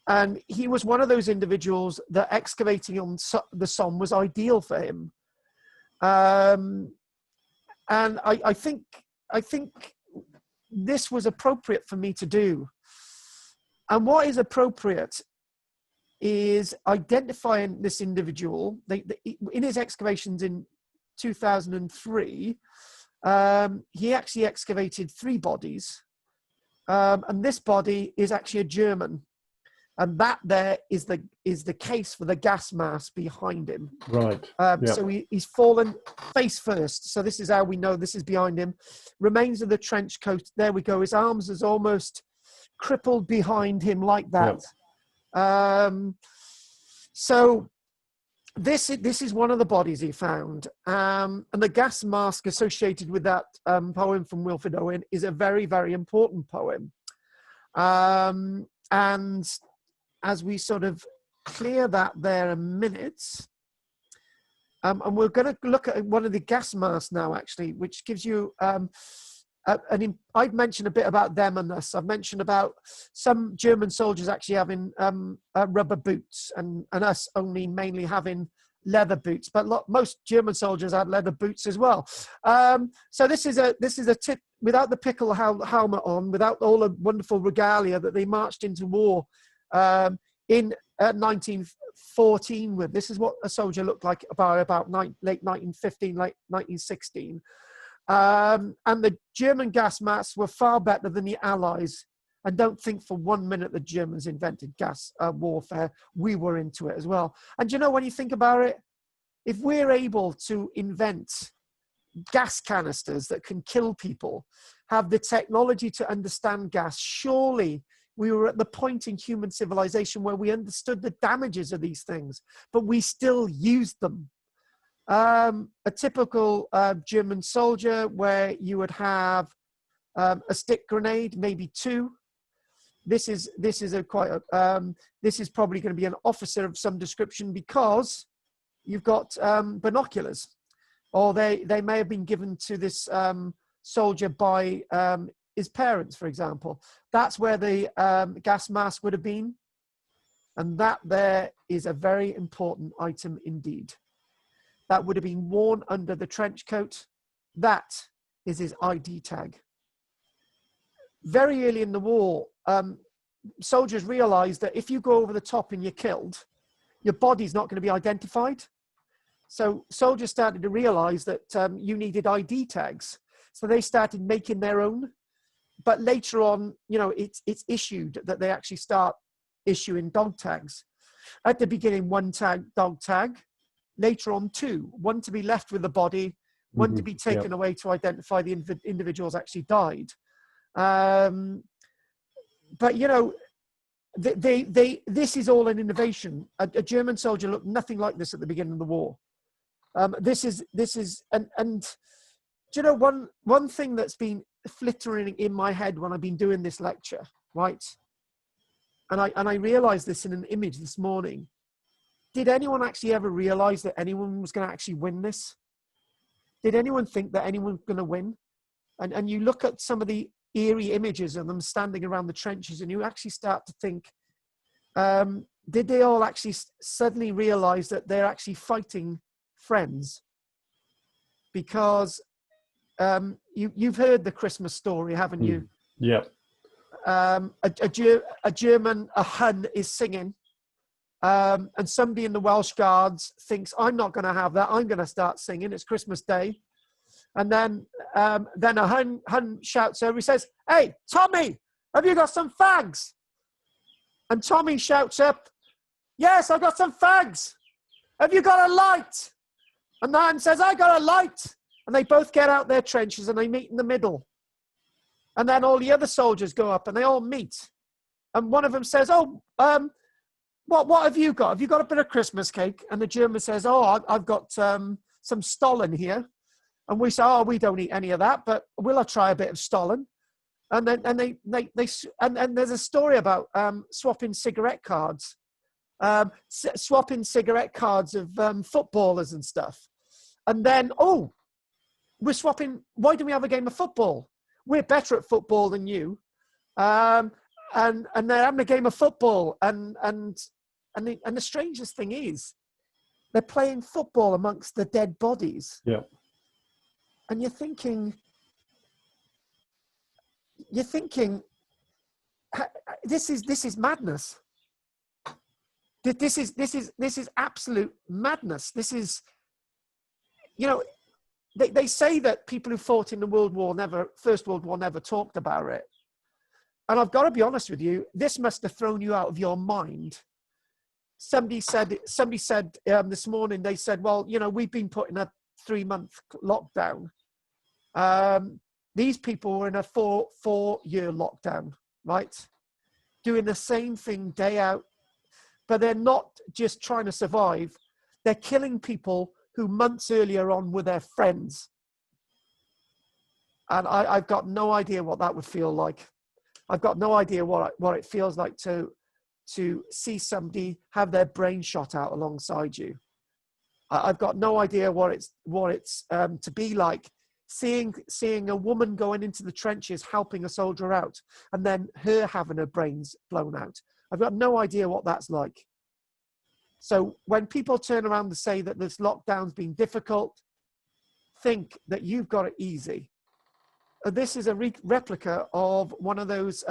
And he was one of those individuals that excavating on the Somme was ideal for him. And I think this was appropriate for me to do. And what is appropriate is identifying this individual. In his excavations in 2003, he actually excavated 3 bodies. And this body is actually a German. And that there is the case for the gas mask behind him. Right. So he's fallen face first. So this is how we know this is behind him. Remains of the trench coat. There we go. His arms is almost crippled behind him like that. So this is one of the bodies he found. And the gas mask associated with that poem from Wilfred Owen is a very, very important poem. And as we sort of clear that there a minute, and we're going to look at one of the gas masks now, actually, which gives you, I've mentioned a bit about them and us. I've mentioned about some German soldiers actually having rubber boots and us only mainly having leather boots, but most German soldiers had leather boots as well. So this is a tip without the pickle helmet on, without all the wonderful regalia that they marched into war in 1914 with. This is what a soldier looked like about late 1915, late 1916. And the German gas masks were far better than the Allies. And don't think for 1 minute the Germans invented gas warfare. We were into it as well. And you know, when you think about it, if we're able to invent gas canisters that can kill people, have the technology to understand gas, surely we were at the point in human civilization where we understood the damages of these things, but we still used them. A typical German soldier where you would have a stick grenade, maybe 2. This is probably going to be an officer of some description because you've got binoculars, or they may have been given to this soldier by his parents, for example. That's where the gas mask would have been. And that there is a very important item indeed. That would have been worn under the trench coat. That is his ID tag. Very early in the war, soldiers realized that if you go over the top and you're killed, your body's not going to be identified. So soldiers started to realize that you needed ID tags. So they started making their own. But later on, you know, it's issued that they actually start issuing dog tags. At the beginning, 1 tag, dog tag. Later on, 2. 1 to be left with the body, 1 to be taken away to identify the individuals actually died. But, you know, this is all an innovation. A German soldier looked nothing like this at the beginning of the war. This is, and do you know, one thing that's been flittering in my head when I've been doing this lecture, right? And I realized this in an image this morning. Did anyone actually ever realize that anyone was going to actually win this? Did anyone think that anyone was going to win? And you look at some of the eerie images of them standing around the trenches and you actually start to think, did they all actually suddenly realize that they're actually fighting friends? Because you've heard the Christmas story, haven't you? Yeah. A German, a Hun is singing. And somebody in the Welsh Guards thinks, I'm not going to have that. I'm going to start singing. It's Christmas Day. And then a Hun shouts over. He says, hey, Tommy, have you got some fags? And Tommy shouts up, yes, I got some fags. Have you got a light? And the Hun says, I got a light. And they both get out their trenches and they meet in the middle. And then all the other soldiers go up and they all meet. And one of them says, oh, what have you got? Have you got a bit of Christmas cake? And the German says, oh, I've got some Stollen here. And we say, oh, we don't eat any of that, but we'll try a bit of Stollen. And there's a story about swapping cigarette cards. swapping cigarette cards of footballers and stuff. And then, oh, we're swapping. Why do we have a game of football? We're better at football than you. And they're having a game of football. And the strangest thing is, they're playing football amongst the dead bodies. Yeah. And you're thinking, this is madness. This is absolute madness. This is, you know, they say that people who fought in the First World War never talked about it. And I've got to be honest with you, this must have thrown you out of your mind. Somebody said this morning, they said, well, you know, we've been put in a 3-month lockdown. These people were in a four-year lockdown, right? Doing the same thing day out. But they're not just trying to survive. They're killing people who months earlier on were their friends. And I've got no idea what that would feel like. I've got no idea what it feels like to see somebody have their brain shot out alongside you. I've got no idea what it's to be like seeing a woman going into the trenches helping a soldier out and then her having her brains blown out. I've got no idea what that's like. So when people turn around to say that this lockdown's been difficult, think that you've got it easy. This is a replica of one of those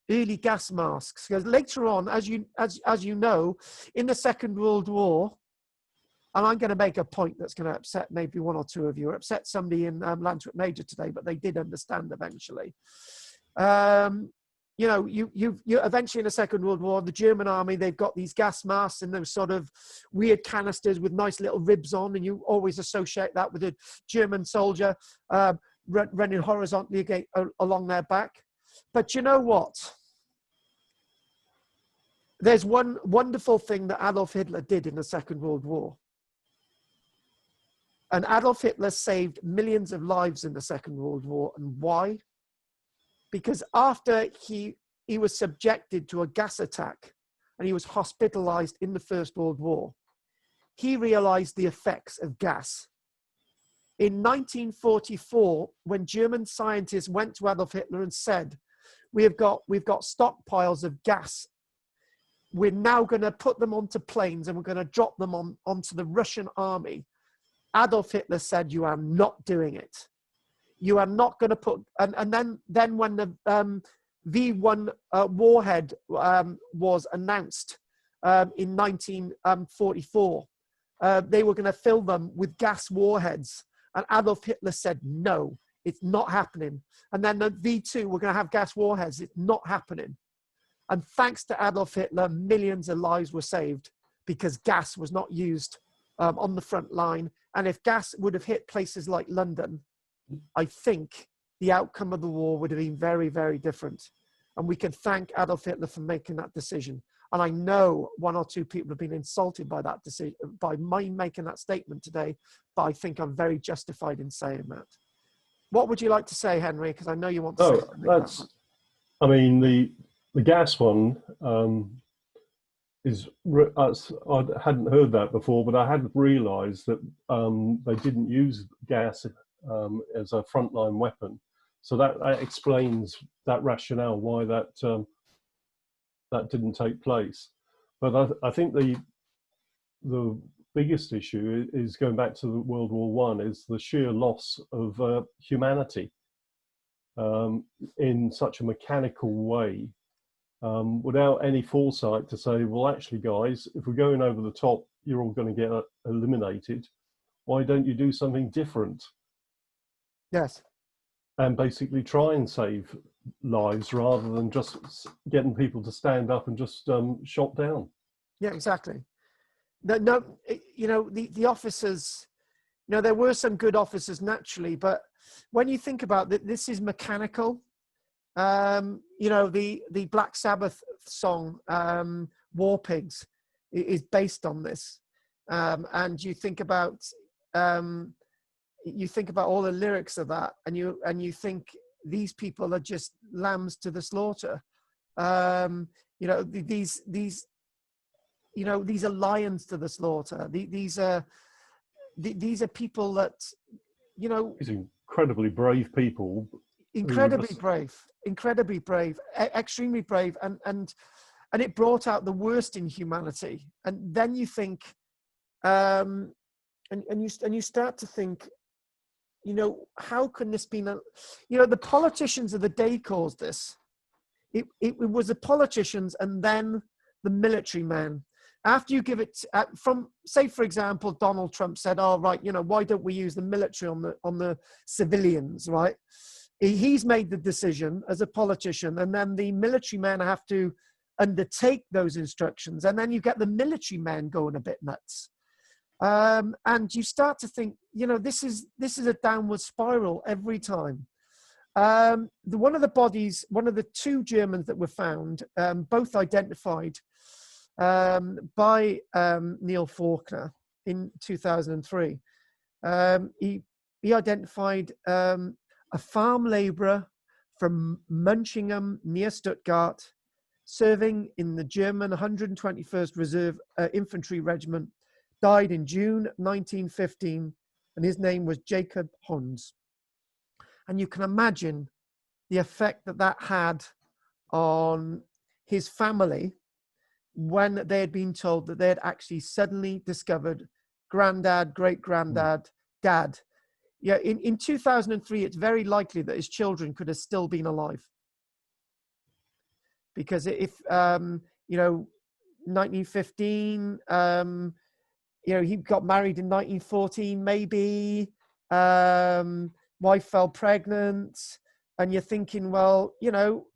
early gas masks. Because later on, as you know, in the Second World War, and I'm going to make a point that's going to upset maybe one or two of you, or upset somebody in Landsford Major today, but they did understand eventually. You know, you eventually in the Second World War, the German army, they've got these gas masks and those sort of weird canisters with nice little ribs on, and you always associate that with a German soldier running horizontally along their back. But you know what? There's one wonderful thing that Adolf Hitler did in the Second World War. And Adolf Hitler saved millions of lives in the Second World War. And why? Because after he was subjected to a gas attack and he was hospitalized in the First World War, he realized the effects of gas. In 1944, when German scientists went to Adolf Hitler and said, we've got stockpiles of gas. We're now going to put them onto planes and we're going to drop them onto the Russian army. Adolf Hitler said, you are not doing it. You are not going to put, and then when the V1 warhead was announced in 1944, they were going to fill them with gas warheads. And Adolf Hitler said, no, it's not happening. And then the V2 were going to have gas warheads. It's not happening. And thanks to Adolf Hitler, millions of lives were saved because gas was not used on the front line. And if gas would have hit places like London, I think the outcome of the war would have been very, very different. And we can thank Adolf Hitler for making that decision. And I know one or two people have been insulted by that decision, by my making that statement today, but I think I'm very justified in saying that. What would you like to say, Henry? Because I know you want to say something. I mean, the gas one I hadn't heard that before, but I hadn't realised that they didn't use gas as a frontline weapon. So that explains that rationale why that didn't take place. But I think the biggest issue is going back to the World War I, is the sheer loss of humanity in such a mechanical way, without any foresight to say, well, actually, guys, if we're going over the top, you're all going to get eliminated. Why don't you do something different? Yes. And basically try and save lives rather than just getting people to stand up and just shot down. Yeah, exactly. No, you know, the officers, you know, there were some good officers naturally, but when you think about it, this is mechanical. You know, the Black Sabbath song, War Pigs, is based on this. And you think about all the lyrics of that, and you think these people are just lambs to the slaughter. You know, these you know, these are lions to the slaughter. These are people that, you know, These incredibly brave people. incredibly brave, extremely brave, and it brought out the worst in humanity. And then you think, and you start to think, you know, how can this be? You know, the politicians of the day caused this. It was the politicians and then the military men. After you give it from, say, for example, Donald Trump said, "Oh, right, you know, why don't we use the military on the civilians?" Right? He's made the decision as a politician, and then the military men have to undertake those instructions, and then you get the military men going a bit nuts. And you start to think, you know, this is a downward spiral every time. One of the bodies, one of the two Germans that were found, both identified by Neil Faulkner in 2003. He identified a farm labourer from Munchingham near Stuttgart, serving in the German 121st Reserve Infantry Regiment, died in June 1915, and his name was Jacob Hons. And you can imagine the effect that that had on his family when they had been told that they had actually suddenly discovered granddad, great-granddad, dad. Yeah, in 2003, it's very likely that his children could have still been alive. Because if, you know, 1915, you know, he got married in 1914, maybe, wife fell pregnant, and you're thinking, well, you know,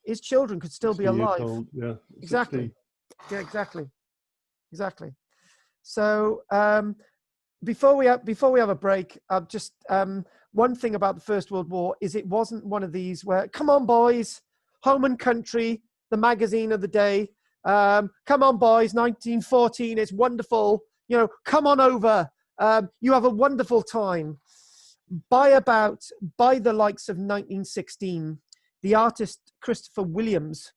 his children could still be alive. Old, yeah, exactly. 60. Yeah, exactly. So before we have a break, just one thing about the First World War is it wasn't one of these where, come on, boys, Home and Country, the magazine of the day. Come on, boys, 1914, it's wonderful. You know, come on over. You have a wonderful time. By the likes of 1916, the artist Christopher Williams,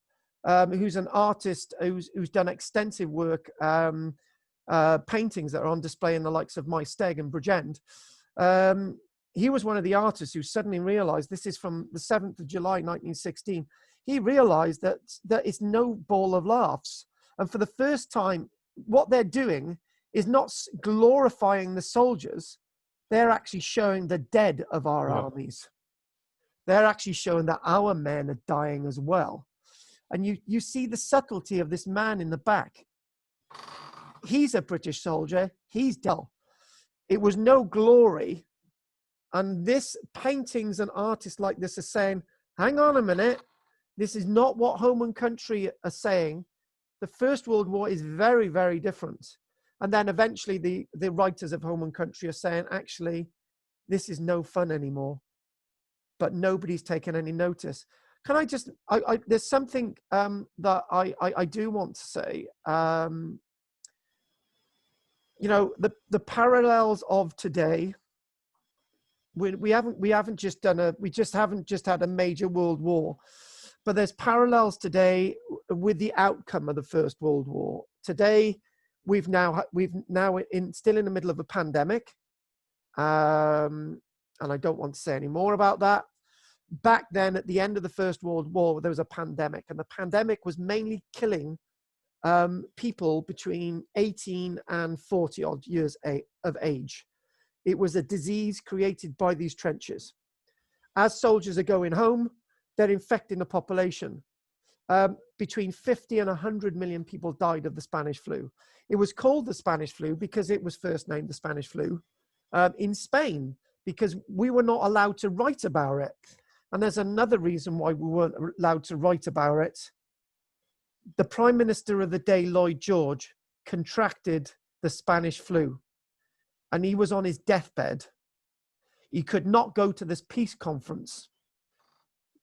who's an artist who's done extensive work, paintings that are on display in the likes of My Steg and Bridgend. He was one of the artists who suddenly realized, this is from the 7th of July, 1916, he realized that it's no ball of laughs. And for the first time, what they're doing is not glorifying the soldiers. They're actually showing the dead of our armies. They're actually showing that our men are dying as well. And you see the subtlety of this man in the back. He's a British soldier. He's dead. It was no glory. And this paintings and artists like this are saying, hang on a minute. This is not what Home and Country are saying. The First World War is very, very different. And then eventually the writers of Home and Country are saying, actually, this is no fun anymore. But nobody's taken any notice. Can I just, there's something that I do want to say. You know, the parallels of today, we haven't just had a major world war, but there's parallels today with the outcome of the First World War. Today, we've now still in the middle of a pandemic, and I don't want to say any more about that. Back then, at the end of the First World War, there was a pandemic, and the pandemic was mainly killing people between 18 and 40 odd years of age. It was a disease created by these trenches. As soldiers are going home, they're infecting the population. Between 50 and 100 million people died of the Spanish flu. It was called the Spanish flu because it was first named the Spanish flu in Spain, because we were not allowed to write about it. And there's another reason why we weren't allowed to write about it. The Prime Minister of the day, Lloyd George, contracted the Spanish flu, and he was on his deathbed. He could not go to this peace conference.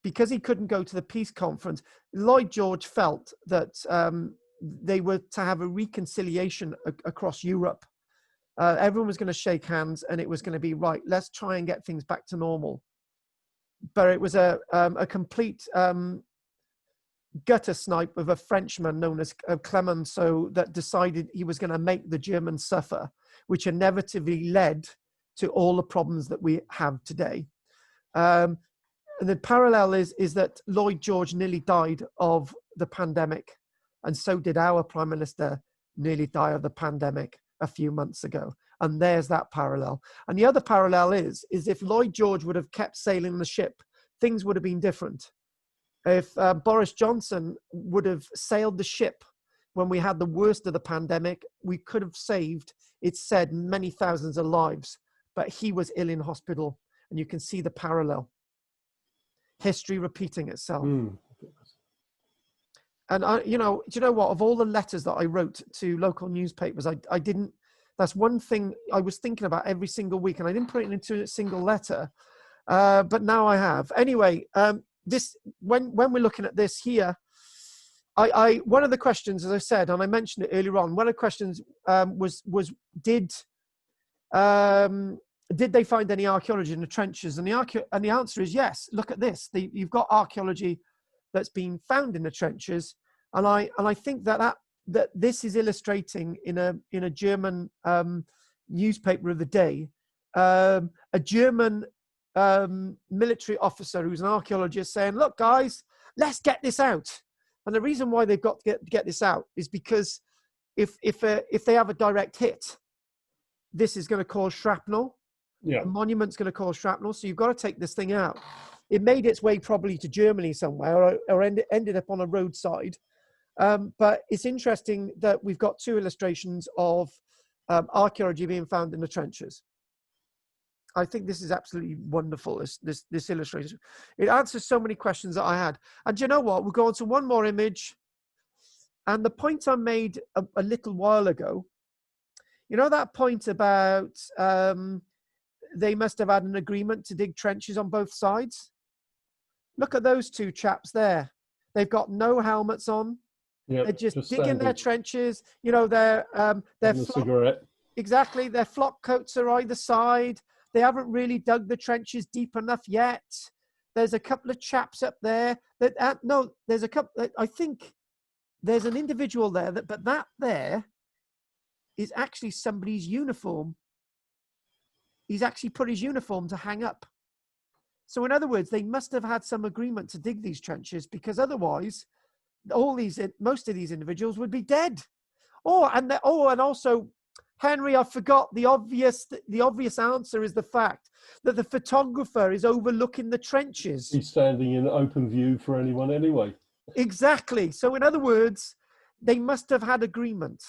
Because he couldn't go to the peace conference, Lloyd George felt that they were to have a reconciliation across Europe. Everyone was going to shake hands, and it was going to be, right, let's try and get things back to normal. But it was a complete gutter snipe of a Frenchman known as Clemenceau that decided he was going to make the Germans suffer, which inevitably led to all the problems that we have today. And the parallel is that Lloyd George nearly died of the pandemic, and so did our Prime Minister nearly die of the pandemic a few months ago. And there's that parallel. And the other parallel is if Lloyd George would have kept sailing the ship, things would have been different. If Boris Johnson would have sailed the ship when we had the worst of the pandemic, we could have saved, it's said, many thousands of lives. But he was ill in hospital, and you can see the parallel. History repeating itself. And do you know what? Of all the letters that I wrote to local newspapers, I didn't. That's one thing I was thinking about every single week, and I didn't put it into a single letter. But now I have. Anyway, this when we're looking at this here, I one of the questions, as I said, and I mentioned it earlier on, one of the questions was did they find any archaeology in the trenches? And the answer is yes. Look at this. You've got archaeology that's been found in the trenches, and I think that this is illustrating in a German newspaper of the day, a German military officer who's an archaeologist saying, "Look, guys, let's get this out." And the reason why they've got to get this out is because if they have a direct hit, this is going to cause shrapnel. Yeah. The monument's going to cause shrapnel, so you've got to take this thing out. It made its way probably to Germany somewhere, or ended up on a roadside. But it's interesting that we've got two illustrations of archaeology being found in the trenches. I think this is absolutely wonderful, this illustration. It answers so many questions that I had. And you know what? We'll go on to one more image. And the point I made a little while ago, you know that point about they must have had an agreement to dig trenches on both sides? Look at those two chaps there. They've got no helmets on. Yep, they're just digging standing. Their trenches. You know, their cigarette. Exactly. Their flock coats are either side. They haven't really dug the trenches deep enough yet. There's a couple of chaps up there. No, there's a couple. I think there's an individual there. But that there is actually somebody's uniform. He's actually put his uniform to hang up. So in other words, they must have had some agreement to dig these trenches, because otherwise, most of these individuals would be dead. And also, Henry, I forgot the obvious answer is the fact that the photographer is overlooking the trenches. He's standing in open view for anyone anyway. Exactly. So in other words, they must have had agreement.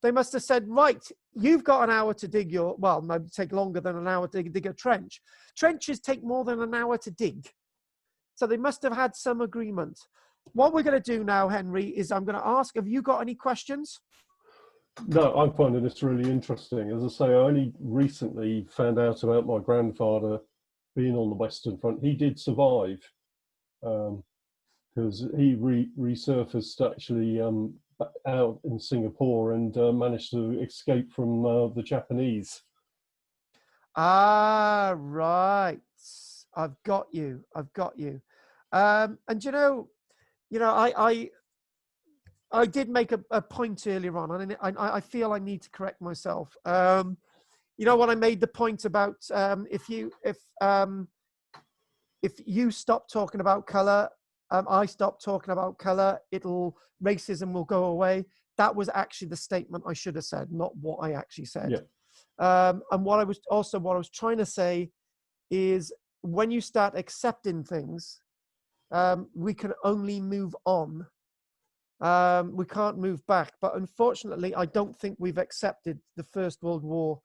They must have said, right, you've got an hour to dig maybe take longer than an hour to dig a trench. Trenches take more than an hour to dig. So they must have had some agreement. What we're going to do now, Henry, is I'm going to ask, have you got any questions? No, I'm finding this really interesting. As I say, I only recently found out about my grandfather being on the Western Front. He did survive because he resurfaced actually out in Singapore and managed to escape from the Japanese. Ah, right. I've got you. And I did make a point earlier on, and I feel I need to correct myself. When I made the point about if you stop talking about color, I stop talking about color, racism will go away. That was actually the statement I should have said, not what I actually said. Yeah. And what I was trying to say is, when you start accepting things, we can only move on. We can't move back. But unfortunately, I don't think we've accepted the First World War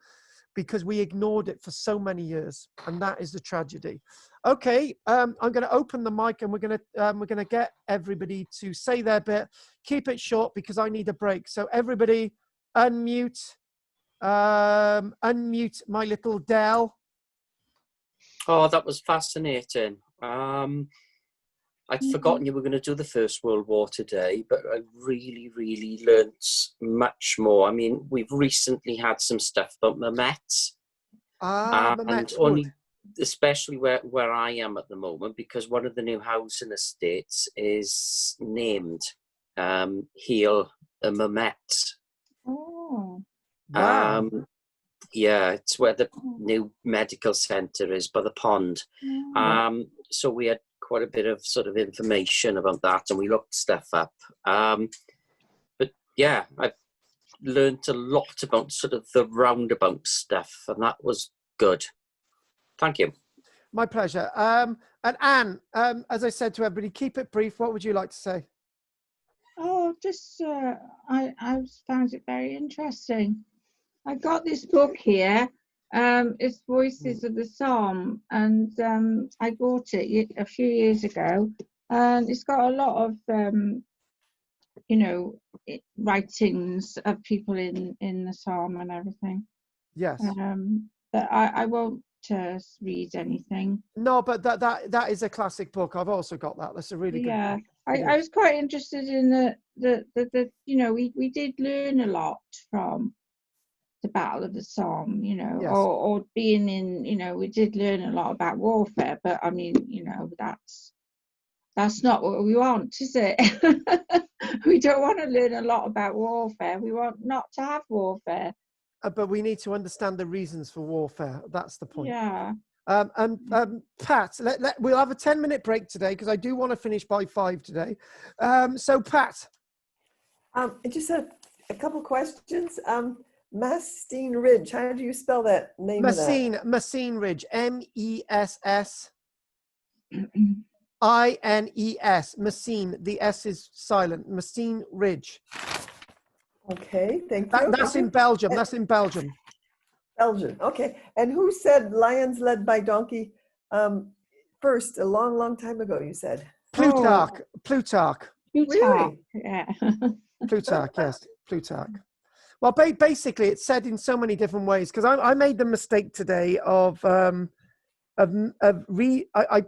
because we ignored it for so many years, and that is the tragedy. Okay, I'm going to open the mic, and we're going to get everybody to say their bit. Keep it short because I need a break. So everybody, unmute my little Dell. Oh, that was fascinating. I'd forgotten you were going to do the First World War today, but I really, really learnt much more. I mean, we've recently had some stuff about Mehmet. Mehmet. especially where I am at the moment, because one of the new housing estates is named Heel y Mamet. Oh. Wow. Yeah, it's where the new medical centre is, by the pond. So we had quite a bit of sort of information about that, and we looked stuff up. But yeah, I've learned a lot about sort of the roundabout stuff, and that was good. Thank you. My pleasure. And Anne, as I said to everybody, keep it brief. What would you like to say? Oh, just I found it very interesting. I got this book here. It's Voices of the Somme, and I bought it a few years ago, and it's got a lot of you know, writings of people in the Somme and everything. Yes. But I won't read anything. No, but that is a classic book. I've also got that. That's a really good book. I was quite interested in the you know, we did learn a lot from the Battle of the Somme, you know, Yes. or being in, you know, we did learn a lot about warfare, but I mean, you know, that's not what we want, is it? We don't want to learn a lot about warfare. We want not to have warfare. But we need to understand the reasons for warfare. That's the point. Yeah. Pat, we'll have a 10-minute break today because I do want to finish by 5 today. So Pat. I just have a couple questions. Messines Ridge, how do you spell that name of that? Messines Ridge, MESSINES. Messines, the S is silent. Messines Ridge. Okay, thank you. That's in Belgium. That's in Belgium. Belgium, okay. And who said lions led by donkey first, a long, long time ago, you said? Plutarch. Really? Yeah. Plutarch, yes, Plutarch. Well, basically, it's said in so many different ways, because I made the mistake today I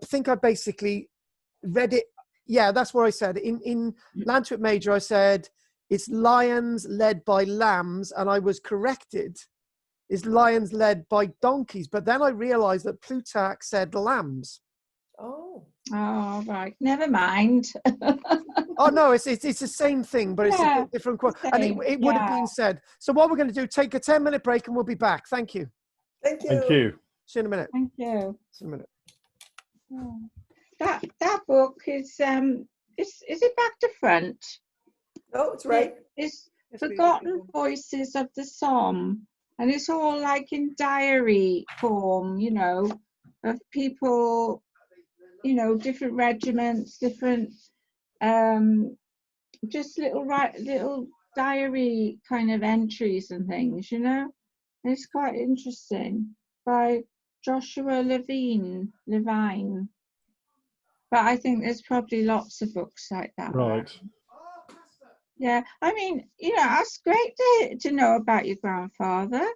think I basically read it. Yeah, that's what I said. In Landscape Major, I said, it's lions led by lambs, and I was corrected. It's lions led by donkeys. But then I realized that Plutarch said lambs. Oh. Oh, right. Never mind. Oh, no, it's the same thing, but it's a bit different quote. And it would have been said. So what we're going to do, take a 10-minute break, and we'll be back. Thank you. Thank you. Thank you. See you in a minute. Thank you. See you in a minute. Oh. That book is it back to front? No, it's right. It's Forgotten Voices of the Somme, and it's all like in diary form, you know, of people, you know, different regiments, different just little diary kind of entries and things, you know. And it's quite interesting, by Joshua Levine. But I think there's probably lots of books like that. Right. Yeah, I mean, you know, that's great to know about your grandfather.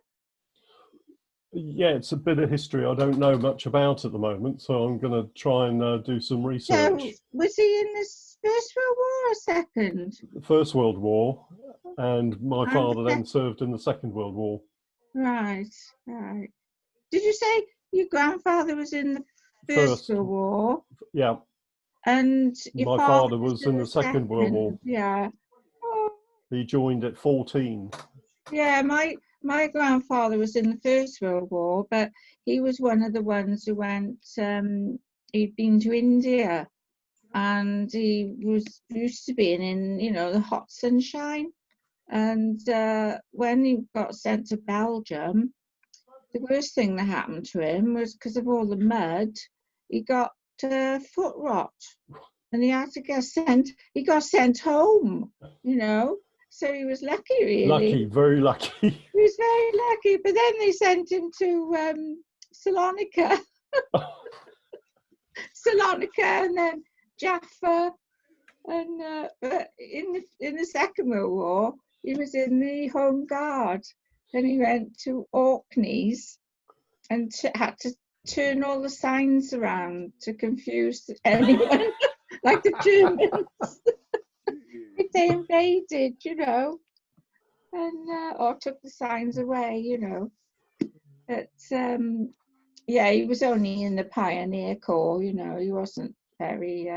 Yeah, it's a bit of history I don't know much about at the moment, so I'm going to try and do some research. So, was he in the First World War or Second? The First World War, and my father then served in the Second World War. Right. Did you say your grandfather was in the First World War? Yeah. And your my father was in the Second World War. Yeah. Oh. He joined at 14. Yeah, my grandfather was in the First World War, but he was one of the ones who went, he'd been to India, and he was used to being in, you know, the hot sunshine. And when he got sent to Belgium, the worst thing that happened to him was, because of all the mud, he got foot rot, and he had to get sent. He got sent home, you know. So he was lucky, really. Lucky, very lucky. He was very lucky. But then they sent him to Salonika, and then Jaffa, and in the Second World War, he was in the Home Guard. Then he went to Orkneys and had to turn all the signs around to confuse anyone, like the Germans. If they invaded, you know, and or took the signs away, you know. But Yeah, he was only in the Pioneer Corps, you know, he wasn't very,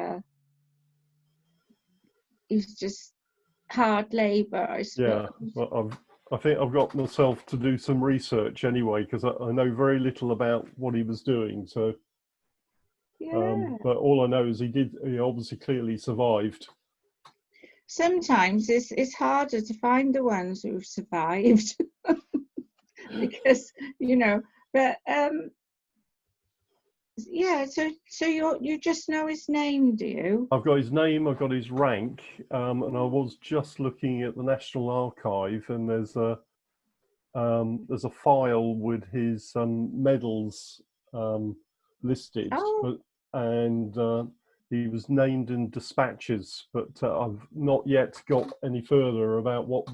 he was just hard labour, I suppose. Yeah, well, I think I've got myself to do some research anyway, because I know very little about what he was doing. So, Yeah. but all I know is he obviously clearly survived. Sometimes it's harder to find the ones who've survived because, you know, but yeah, so you just know his name, do you? I've got his name, I've got his rank, and I was just looking at the National Archive, and there's a file with his medals listed, Oh. and he was named in dispatches, but I've not yet got any further about what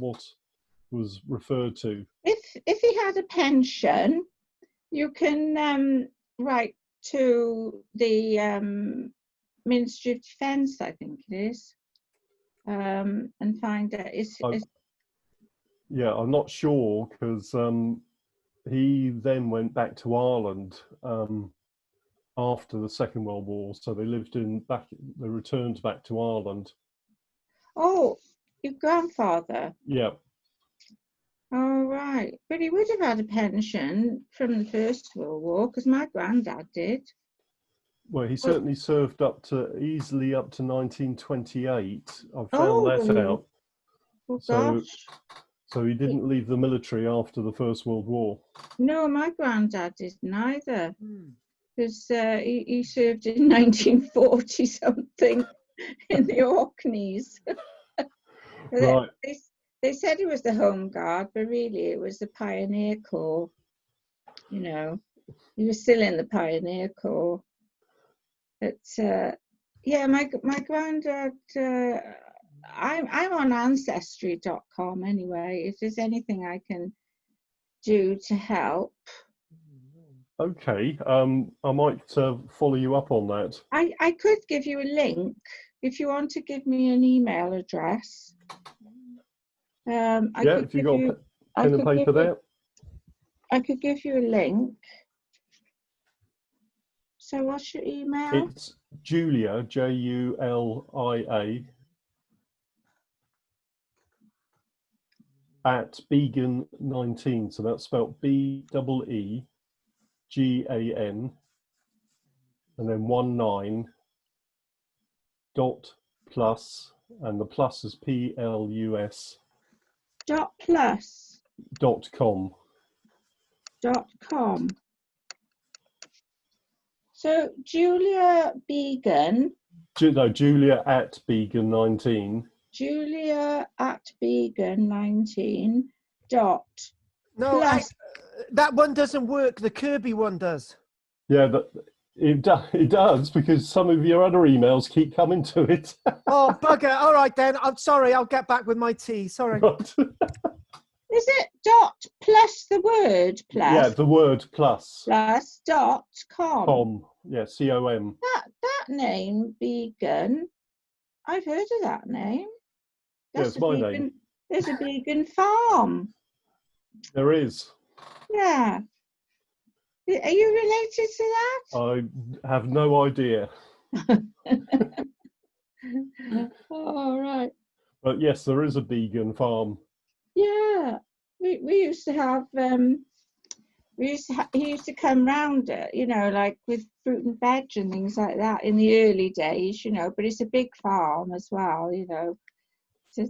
was referred to. If he had a pension, you can write to the Ministry of Defence, I think it is, and find out. Yeah, I'm not sure, because he then went back to Ireland after the Second World War, so they returned back to Ireland. Oh, your grandfather? Yeah. Oh, right. But he would have had a pension from the First World War, because my granddad did. Well, he certainly served easily up to 1928. I've found that out. Oh, gosh. So he didn't leave the military after the First World War. No, my granddad didn't either, because he served in 1940 something in the Orkneys. Right. They said it was the Home Guard, but really it was the Pioneer Corps. You know, he was still in the Pioneer Corps. But yeah, my granddad. I'm on ancestry.com anyway. If there's anything I can do to help. Okay, I might follow you up on that. I could give you a link if you want to give me an email address. If you got pen and paper there. I could give you a link. So what's your email? It's Julia, Julia, at Began19. So that's spelled BEEGAN, and then 19 .plus, and the plus is PLUS. .plus. .com. .com. So Julia Began. No, Julia at Began19. Julia at Began19. No, that one doesn't work. The Kirby one does. Yeah, it does, because some of your other emails keep coming to it. Oh, bugger. All right, then. I'm sorry. I'll get back with my tea. Sorry. Right. Is it plus the word plus? Yeah, the word plus. Plus .com. Com. Yeah, COM. That name, Began, I've heard of that name. That's my name. There's a Began farm. There is. Yeah. Are you related to that? I have no idea. Oh, right. But yes, there is a Began farm. Yeah. We used to have, he used to come round, you know, like with fruit and veg and things like that in the early days, you know, but it's a big farm as well, you know. I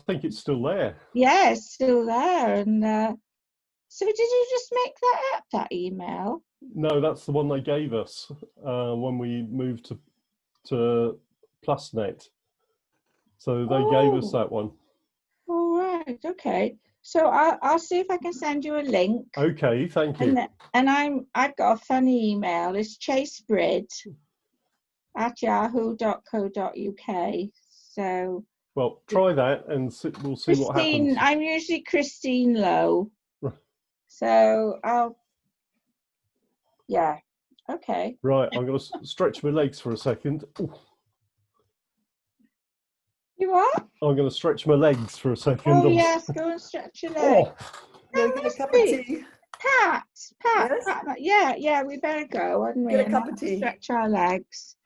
think it's still there. Yeah, it's still there. And so did you just make that up, that email? No, that's the one they gave us when we moved to PlusNet. So they gave us that one. All right, okay. So I'll see if I can send you a link. Okay, thank you. And I've got a funny email. It's chasebrid@yahoo.co.uk. So. Well, try that and we'll see what happens. I'm usually Christine Lowe. So yeah, okay. Right, I'm going to stretch my legs for a second. Ooh. You what? I'm going to stretch my legs for a second. Oh, yes, go and stretch your legs. Get a cup of tea. Pat, Yes? Pat, yeah, we better go, hadn't we? Get a And cup of tea. stretch our legs.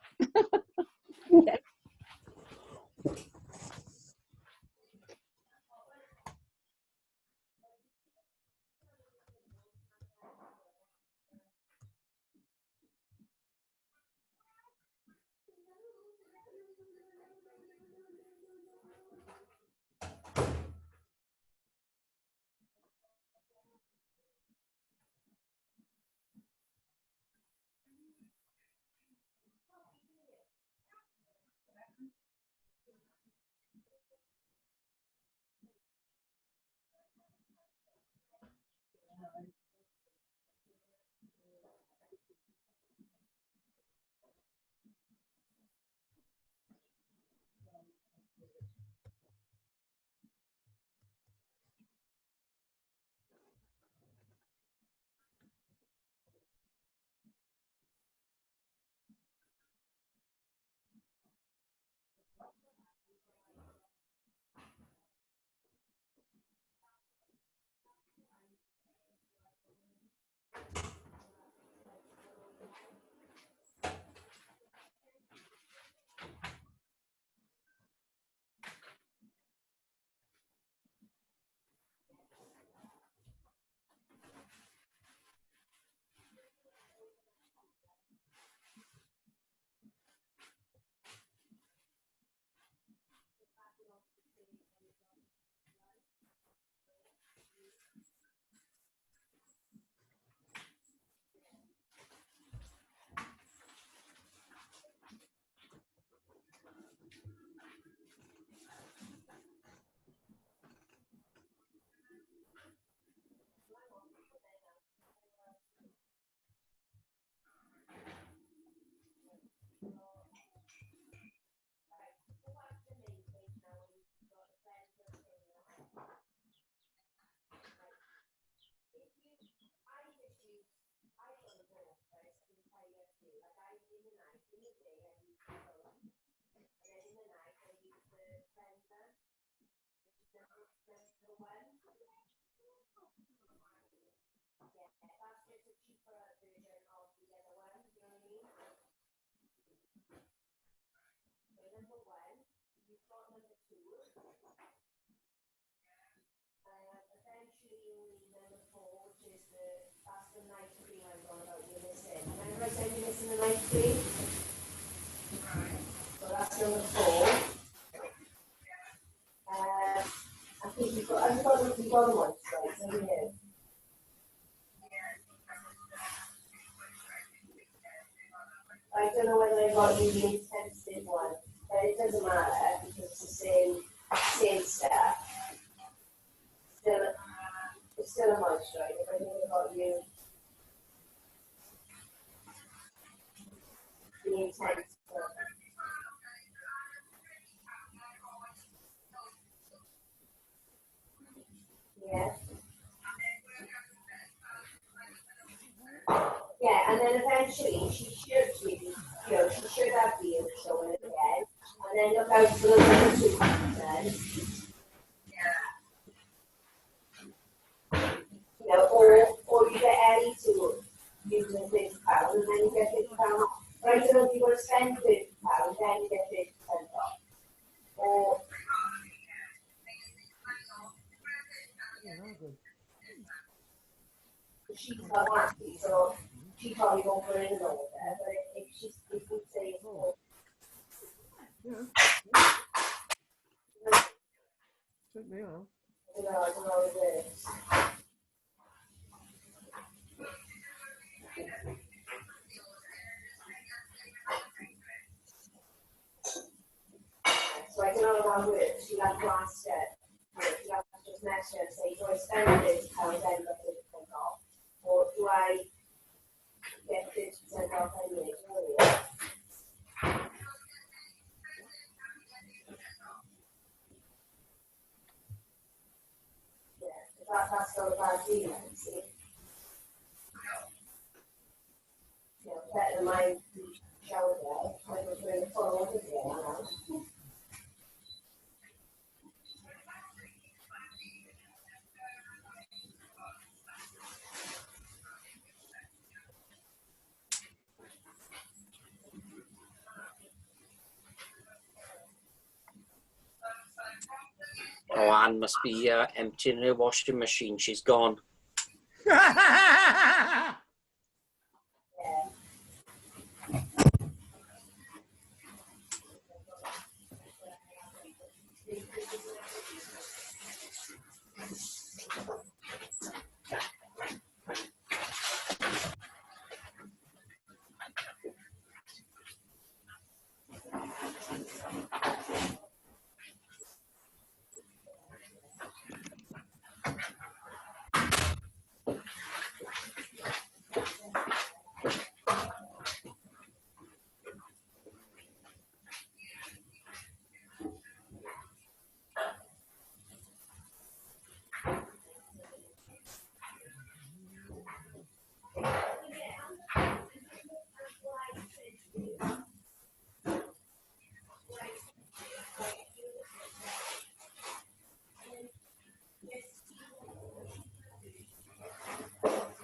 So that's number 4. I think you've got one, right? So here. I don't know whether I got you the intensive one, but it doesn't matter because it's the same step. It's still a munch, right? If I think about you, the intensive one. Yeah. Yeah, and then eventually she should really, she should have the showing it again. And then look out for the little 2 then. Or you get Ellie to use the £50 and then you get £50. Right, so if you want to spend £50, then you get 50% off. Or she's not happy, so she probably won't put in an order. But if we say Certainly are. I don't know what it is. So I don't know how it works. She'll have to ask her. She'll have to just message her and say, do I spend £50 then get 50% off? Or do I get 50% off anyway? Yeah, that's not a bad deal, see? Better than my shower there. I was doing the full order again. Oh, Anne must be emptying her washing machine. She's gone.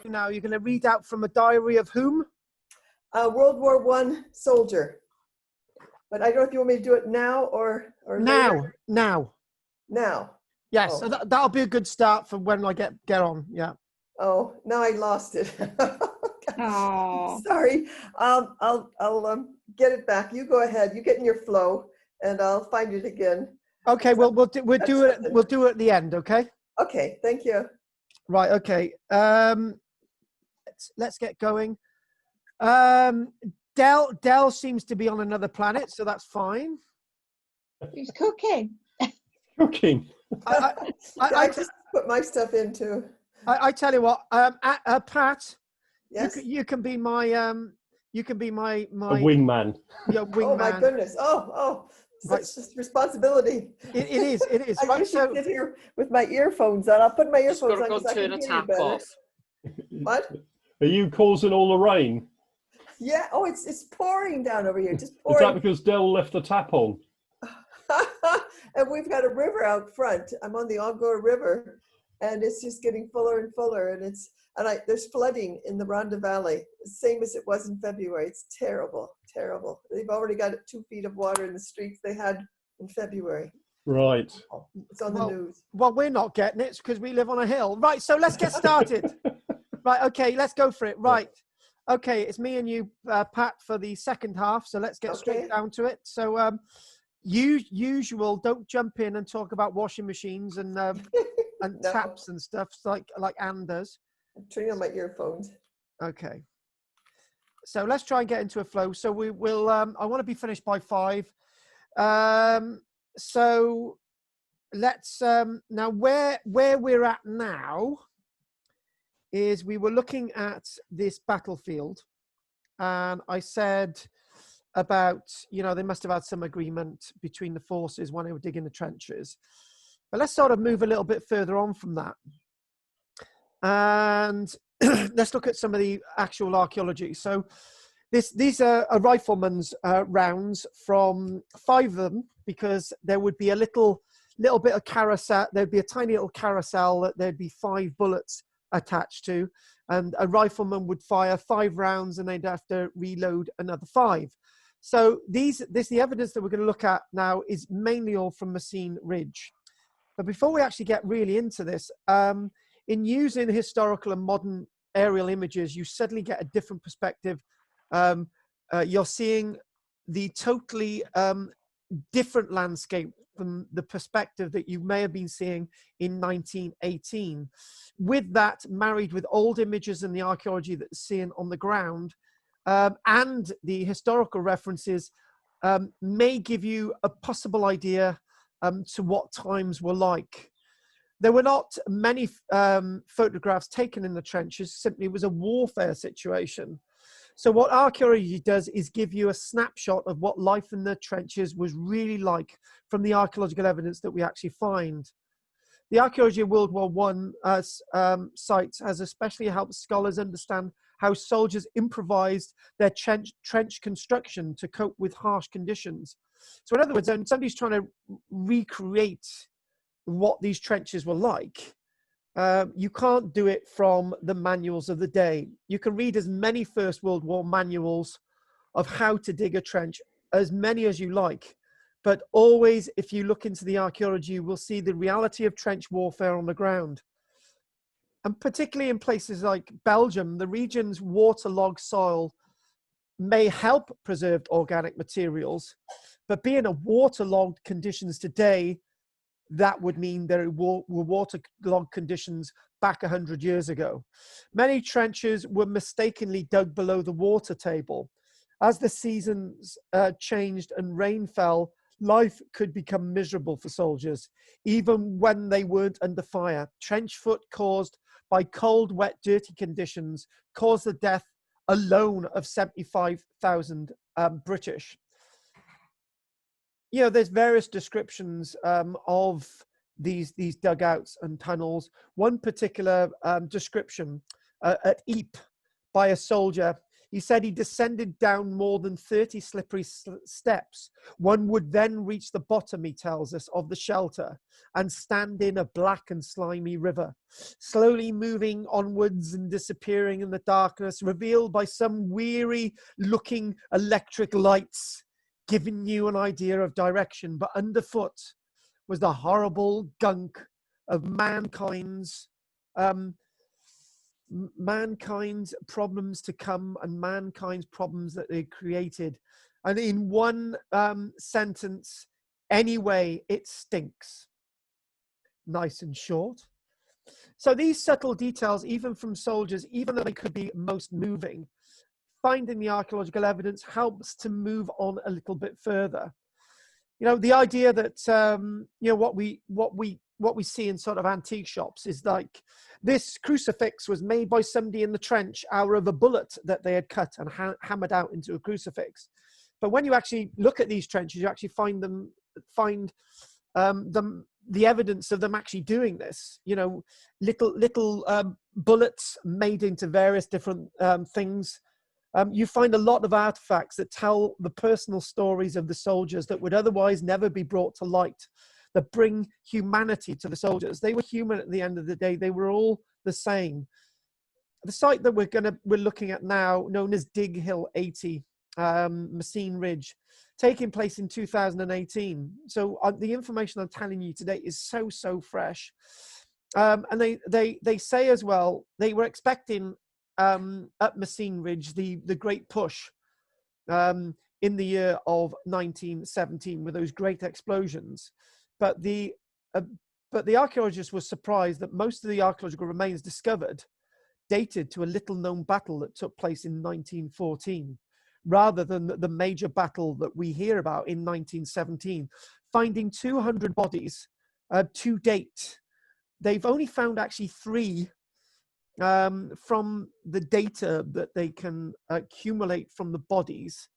Now you're going to read out from a diary of whom? World War I soldier. But I don't know if you want me to do it now or Now, later. now. Now. Yes, Oh. so that'll be a good start for when I get on. Yeah. Oh, now I lost it. Oh, Sorry. I'll get it back. You go ahead. You get in your flow, and I'll find it again. Okay. We'll do it. We'll do it at the end. Okay. Okay. Thank you. Right. Okay. Let's get going. Del seems to be on another planet, so that's fine. he's cooking. Cooking. I just put my stuff in too. I tell you what, Pat, Yes. you can be my A wingman. your wingman. Oh my goodness. Oh, Right. such responsibility. It is. I Right. usually So sit here with my earphones on. I'll put my Just earphones got to on go because I turn can a hear you tap better. off. What? Are you causing all the rain? Yeah. Oh, it's pouring down over here. Just Is pouring. that because Dell left the tap on? And we've got a river out front. I'm on the Ongar River, and it's just getting fuller and fuller. And there's flooding in the Rhondda Valley, same as it was in February. It's terrible, terrible. They've already got 2 feet of water in the streets they had in February. Right. It's on the news. well, we're not getting it because we live on a hill. Right. So let's get started. Right. Okay. Let's go for it. Right. Okay. It's me and you, Pat, for the second half. So let's get straight down to it. So, usual. Don't jump in and talk about washing machines and No. taps and stuff like Anne does. I'm turning on my earphones. Okay. So let's try and get into a flow. So we will. I want to be finished by 5. So let's now where we're at now is we were looking at this battlefield, and I said about, they must have had some agreement between the forces when they were digging the trenches. But let's sort of move a little bit further on from that. And let's look at some of the actual archaeology. So these are a rifleman's rounds from 5 of them, because there would be a little bit of carousel. There'd be a tiny little carousel that there'd be 5 bullets attached to, and a rifleman would fire 5 rounds and they'd have to reload another 5. So the evidence that we're going to look at now is mainly all from Messines Ridge. But before we actually get really into this, in using historical and modern aerial images, you suddenly get a different perspective. You're seeing the totally different landscape from the perspective that you may have been seeing in 1918. With that, married with old images and the archaeology that's seen on the ground, and the historical references, may give you a possible idea to what times were like. There were not many photographs taken in the trenches. Simply, it was a warfare situation. So what archaeology does is give you a snapshot of what life in the trenches was really like from the archaeological evidence that we actually find. The archaeology of World War I sites has especially helped scholars understand how soldiers improvised their trench construction to cope with harsh conditions. So in other words, when somebody's trying to recreate what these trenches were like, you can't do it from the manuals of the day. You can read as many First World War manuals of how to dig a trench, as many as you like, But always, if you look into the archaeology, you will see the reality of trench warfare on the ground. And particularly in places like Belgium, the region's waterlogged soil may help preserve organic materials, but being a waterlogged conditions today, that would mean there were waterlogged conditions back 100 years ago. Many trenches were mistakenly dug below the water table. As the seasons changed and rain fell, life could become miserable for soldiers, even when they weren't under fire. Trench foot caused by cold, wet, dirty conditions caused the death alone of 75,000 British. You know, there's various descriptions of these dugouts and tunnels. One particular description at Ypres by a soldier, he said he descended down more than 30 slippery steps. One would then reach the bottom, he tells us, of the shelter and stand in a black and slimy river, slowly moving onwards and disappearing in the darkness, revealed by some weary-looking electric lights, giving you an idea of direction. But underfoot was the horrible gunk of mankind's problems to come and mankind's problems that they created. And in one sentence, anyway, it stinks. Nice and short. So these subtle details, even from soldiers, even though they could be most moving, finding the archaeological evidence helps to move on a little bit further. You know, the idea that you know, what we see in sort of antique shops is like, this crucifix was made by somebody in the trench out of a bullet that they had cut and hammered out into a crucifix. But when you actually look at these trenches, you actually find the evidence of them actually doing this. You know, little bullets made into various different things. You find a lot of artifacts that tell the personal stories of the soldiers that would otherwise never be brought to light, that bring humanity to the soldiers. They were human at the end of the day. They were all the same. The site that we're looking at now, known as Dig Hill 80, Messines Ridge, taking place in 2018. So the information I'm telling you today is so fresh. And they say as well, they were expecting at Messines Ridge the great push in the year of 1917 with those great explosions. But the archaeologist was surprised that most of the archaeological remains discovered dated to a little known battle that took place in 1914, rather than the major battle that we hear about in 1917. Finding 200 bodies to date. They've only found actually 3 from the data that they can accumulate from the bodies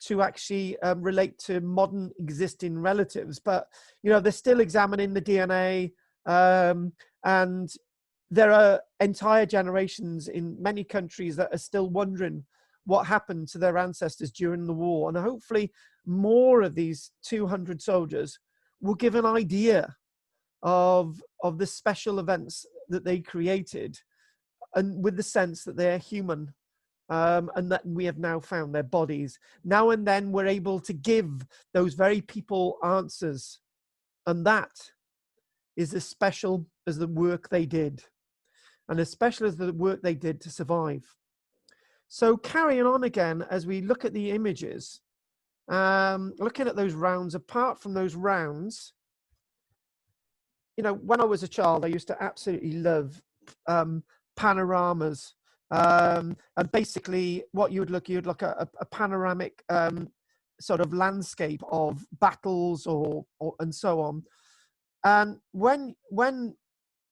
to actually relate to modern existing relatives. But, you know, they're still examining the DNA, and there are entire generations in many countries that are still wondering what happened to their ancestors during the war. And hopefully more of these 200 soldiers will give an idea of the special events that they created, and with the sense that they're human, and that we have now found their bodies. Now and then we're able to give those very people answers, and that is as special as the work they did, and as special as the work they did to survive. So carrying on again, as we look at the images, looking at those rounds, apart from those rounds, you know, when I was a child, I used to absolutely love panoramas, and basically what you'd look at a panoramic sort of landscape of battles or and so on. And when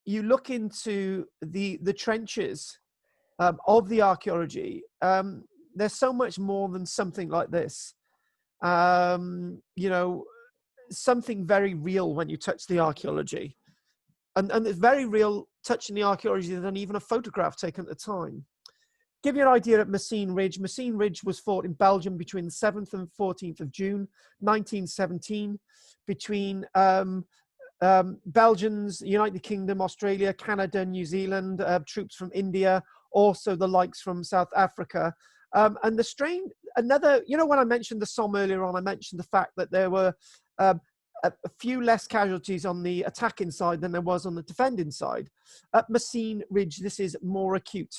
you look into the trenches of the archaeology, there's so much more than something like this. You know, something very real when you touch the archaeology, and it's very real touching the archaeology than even a photograph taken at the time. Give you an idea at Messines Ridge. Messines Ridge was fought in Belgium between the 7th and 14th of June, 1917, between Belgians, United Kingdom, Australia, Canada, New Zealand, troops from India, also the likes from South Africa. And the strain, you know, when I mentioned the Somme earlier on, I mentioned the fact that there were a few less casualties on the attacking side than there was on the defending side. At Messines Ridge, this is more acute.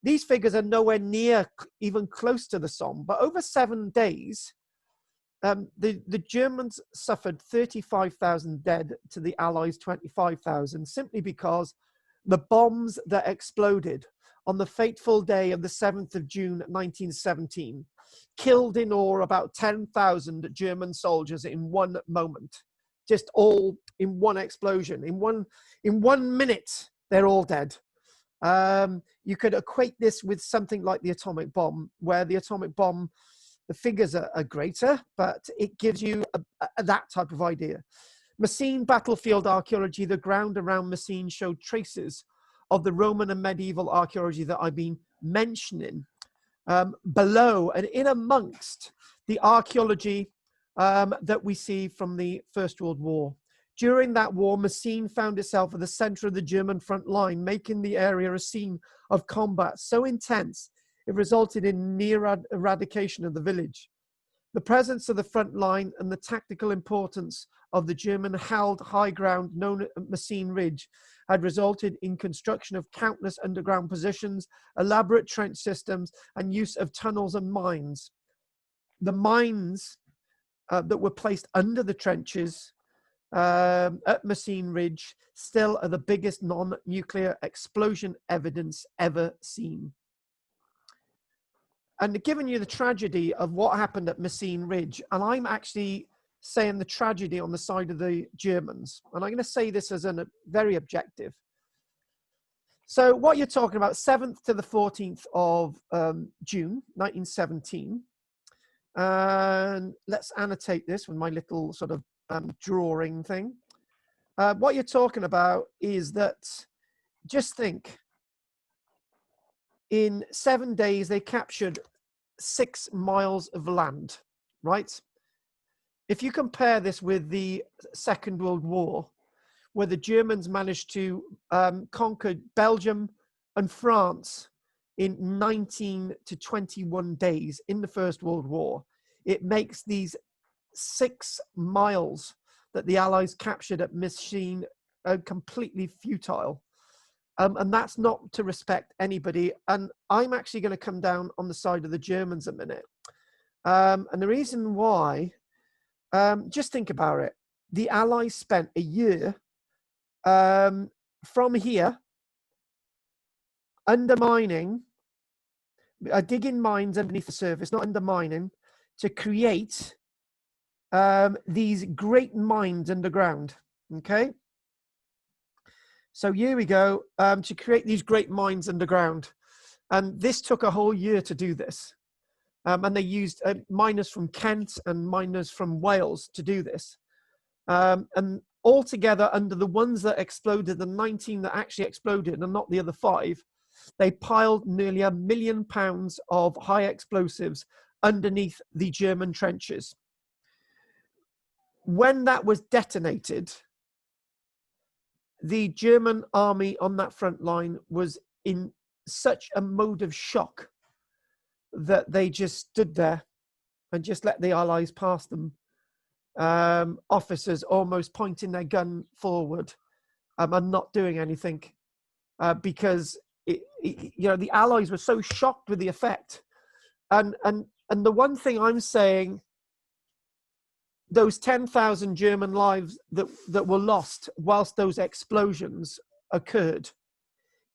These figures are nowhere near even close to the Somme, but over 7 days, the Germans suffered 35,000 dead to the Allies 25,000, simply because the bombs that exploded on the fateful day of the 7th of June 1917 killed in all about 10,000 German soldiers in one moment, just all in one explosion. In 1 minute, they're all dead. You could equate this with something like the atomic bomb, where the atomic bomb, the figures are greater, but it gives you that type of idea. Messines battlefield archaeology, the ground around Messines showed traces of the Roman and medieval archaeology that I've been mentioning below and in amongst the archaeology that we see from the First World War. During that war, Messines found itself at the center of the German front line, making the area a scene of combat so intense it resulted in near eradication of the village. The presence of the front line and the tactical importance of the German-held high ground known as Messines Ridge had resulted in construction of countless underground positions, elaborate trench systems, and use of tunnels and mines. The mines that were placed under the trenches at Messines Ridge still are the biggest non-nuclear explosion evidence ever seen. And giving you the tragedy of what happened at Messines Ridge, and I'm actually saying the tragedy on the side of the Germans, and I'm going to say this as a very objective. So what you're talking about, 7th to the 14th of June 1917, and let's annotate this with my little sort of drawing thing. What you're talking about is that, just think, in 7 days, they captured 6 miles of land, right? If you compare this with the Second World War, where the Germans managed to conquer Belgium and France in 19 to 21 days in the First World War, it makes these 6 miles that the Allies captured at Messines completely futile. And that's not to respect anybody. And I'm actually going to come down on the side of the Germans a minute. And the reason why, just think about it. The Allies spent a year from here undermining, digging mines underneath the surface, not undermining, to create these great mines underground, okay? So here we go, to create these great mines underground. And this took a whole year to do this. And they used miners from Kent and miners from Wales to do this. And altogether, under the ones that exploded, the 19 that actually exploded, and not the other 5, they piled nearly £1 million of high explosives underneath the German trenches. When that was detonated, the German army on that front line was in such a mode of shock that they just stood there and just let the Allies pass them. Officers almost pointing their gun forward and not doing anything because you know, the Allies were so shocked with the effect. And the one thing I'm saying, those 10,000 German lives that were lost whilst those explosions occurred,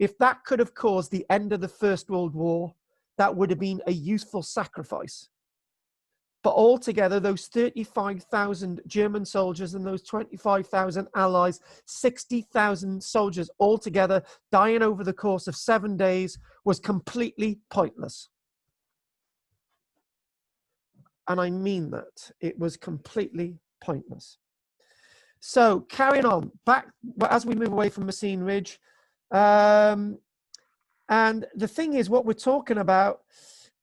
if that could have caused the end of the First World War, that would have been a useful sacrifice. But altogether, those 35,000 German soldiers and those 25,000 Allies, 60,000 soldiers altogether dying over the course of 7 days was completely pointless. And I mean that. It was completely pointless. So carrying on, back as we move away from Messines Ridge. And the thing is, what we're talking about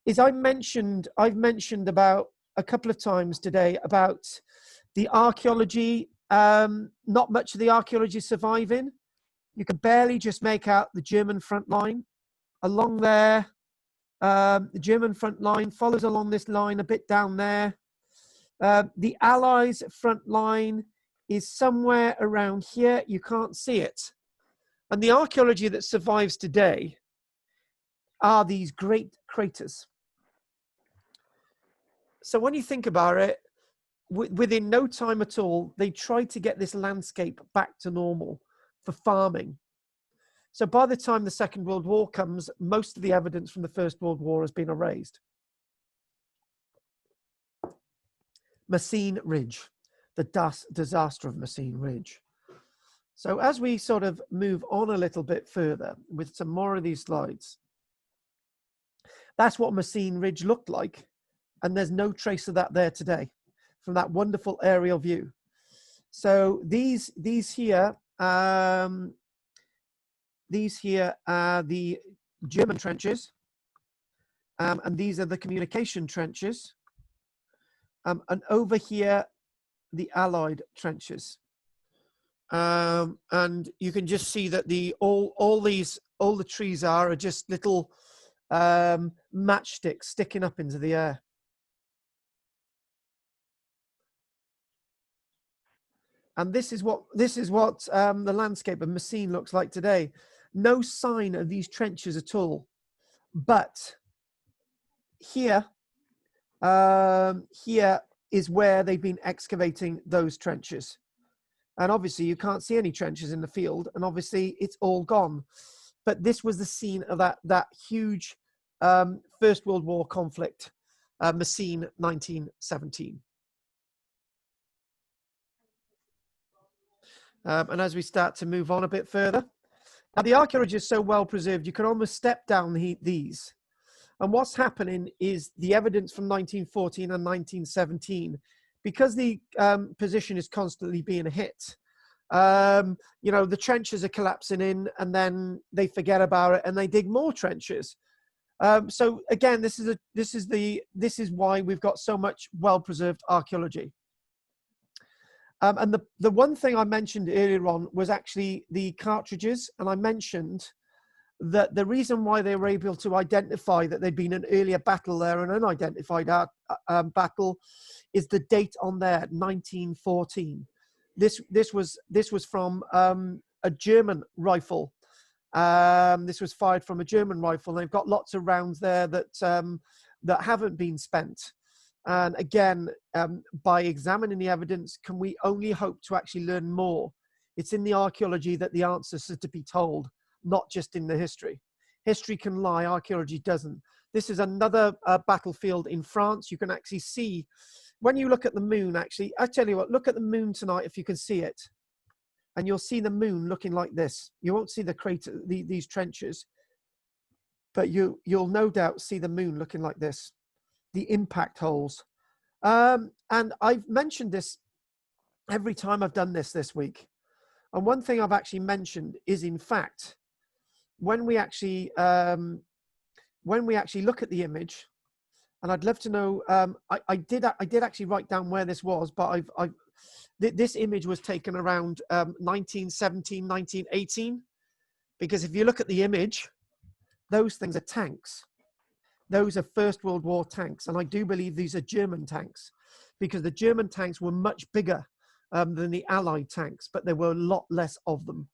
is I've mentioned about a couple of times today about the archaeology, not much of the archaeology surviving. You can barely just make out the German front line. Along there, the German front line follows along this line a bit down there. The Allies' front line is somewhere around here. You can't see it. And the archaeology that survives today are these great craters. So when you think about it, within no time at all, they tried to get this landscape back to normal for farming. So by the time the Second World War comes, most of the evidence from the First World War has been erased. Messines Ridge, the disaster of Messines Ridge. So as we sort of move on a little bit further with some more of these slides, that's what Messines Ridge looked like. And there's no trace of that there today from that wonderful aerial view. So these here are the German trenches, and these are the communication trenches, and over here the Allied trenches, and you can just see that all the trees are just little matchsticks sticking up into the air. And this is what the landscape of Messines looks like today. No sign of these trenches at all. But here is where they've been excavating those trenches. And obviously you can't see any trenches in the field, and obviously it's all gone. But this was the scene of that huge First World War conflict, Messines 1917. And as we start to move on a bit further, now the archaeology is so well preserved, you can almost step down these. And what's happening is the evidence from 1914 and 1917, because the position is constantly being hit, you know, the trenches are collapsing in, and then they forget about it and they dig more trenches. So again, this is why we've got so much well-preserved archaeology. And the one thing I mentioned earlier on was actually the cartridges. And I mentioned that the reason why they were able to identify that there'd been an earlier battle there, an unidentified battle, is the date on there, 1914. This was from a German rifle. This was fired from a German rifle. And they've got lots of rounds there that haven't been spent. And again, by examining the evidence, can we only hope to actually learn more? It's in the archaeology that the answers are to be told, not just in the history. History can lie, archaeology doesn't. This is another battlefield in France. You can actually see, when you look at the moon, actually, I tell you what, look at the moon tonight if you can see it. And you'll see the moon looking like this. You won't see the crater, these trenches, but you'll no doubt see the moon looking like this. The impact holes. And I've mentioned this every time I've done this week. And one thing I've actually mentioned is, in fact, when we actually look at the image, and I'd love to know, I did actually write down where this was, but this image was taken around 1917, 1918, because if you look at the image, those things are tanks. Those are First World War tanks. And I do believe these are German tanks, because the German tanks were much bigger than the Allied tanks, but there were a lot less of them.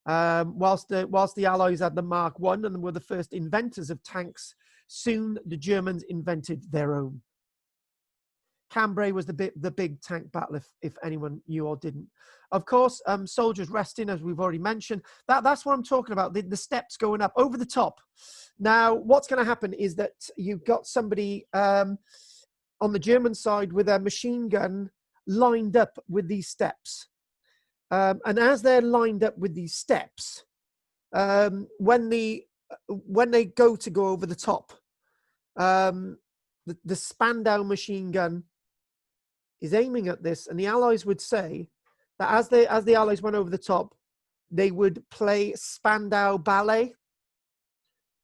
Whilst the Allies had the Mark I and were the first inventors of tanks, soon the Germans invented their own. Cambrai was the big tank battle, if anyone knew or didn't. Of course, soldiers resting, as we've already mentioned. That's what I'm talking about, the steps going up over the top. Now, what's going to happen is that you've got somebody on the German side with a machine gun lined up with these steps. And as they're lined up with these steps, when they go over the top, the Spandau machine gun is aiming at this, and the Allies would say that as the Allies went over the top, they would play Spandau Ballet,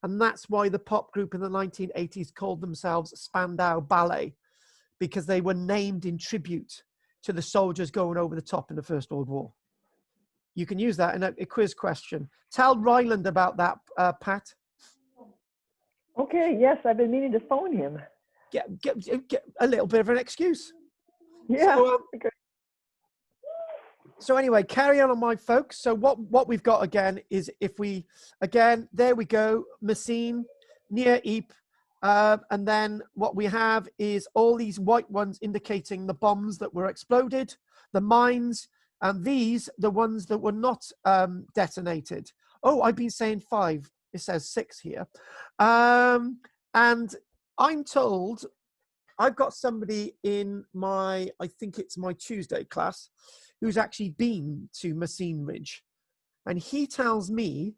and that's why the pop group in the 1980s called themselves Spandau Ballet, because they were named in tribute to the soldiers going over the top in the First World War. You can use that in a quiz question. Tell Ryland about that, Pat. Okay, yes, I've been meaning to phone him. Get a little bit of an excuse. Yeah. So anyway, carry on my folks. So what we've got again is there we go, Messines, near Ypres. And then what we have is all these white ones indicating the bombs that were exploded, the mines, and these, the ones that were not detonated. Oh, I've been saying 5. It says 6 here. And I'm told, I've got somebody in I think it's my Tuesday class, who's actually been to Messines Ridge. And he tells me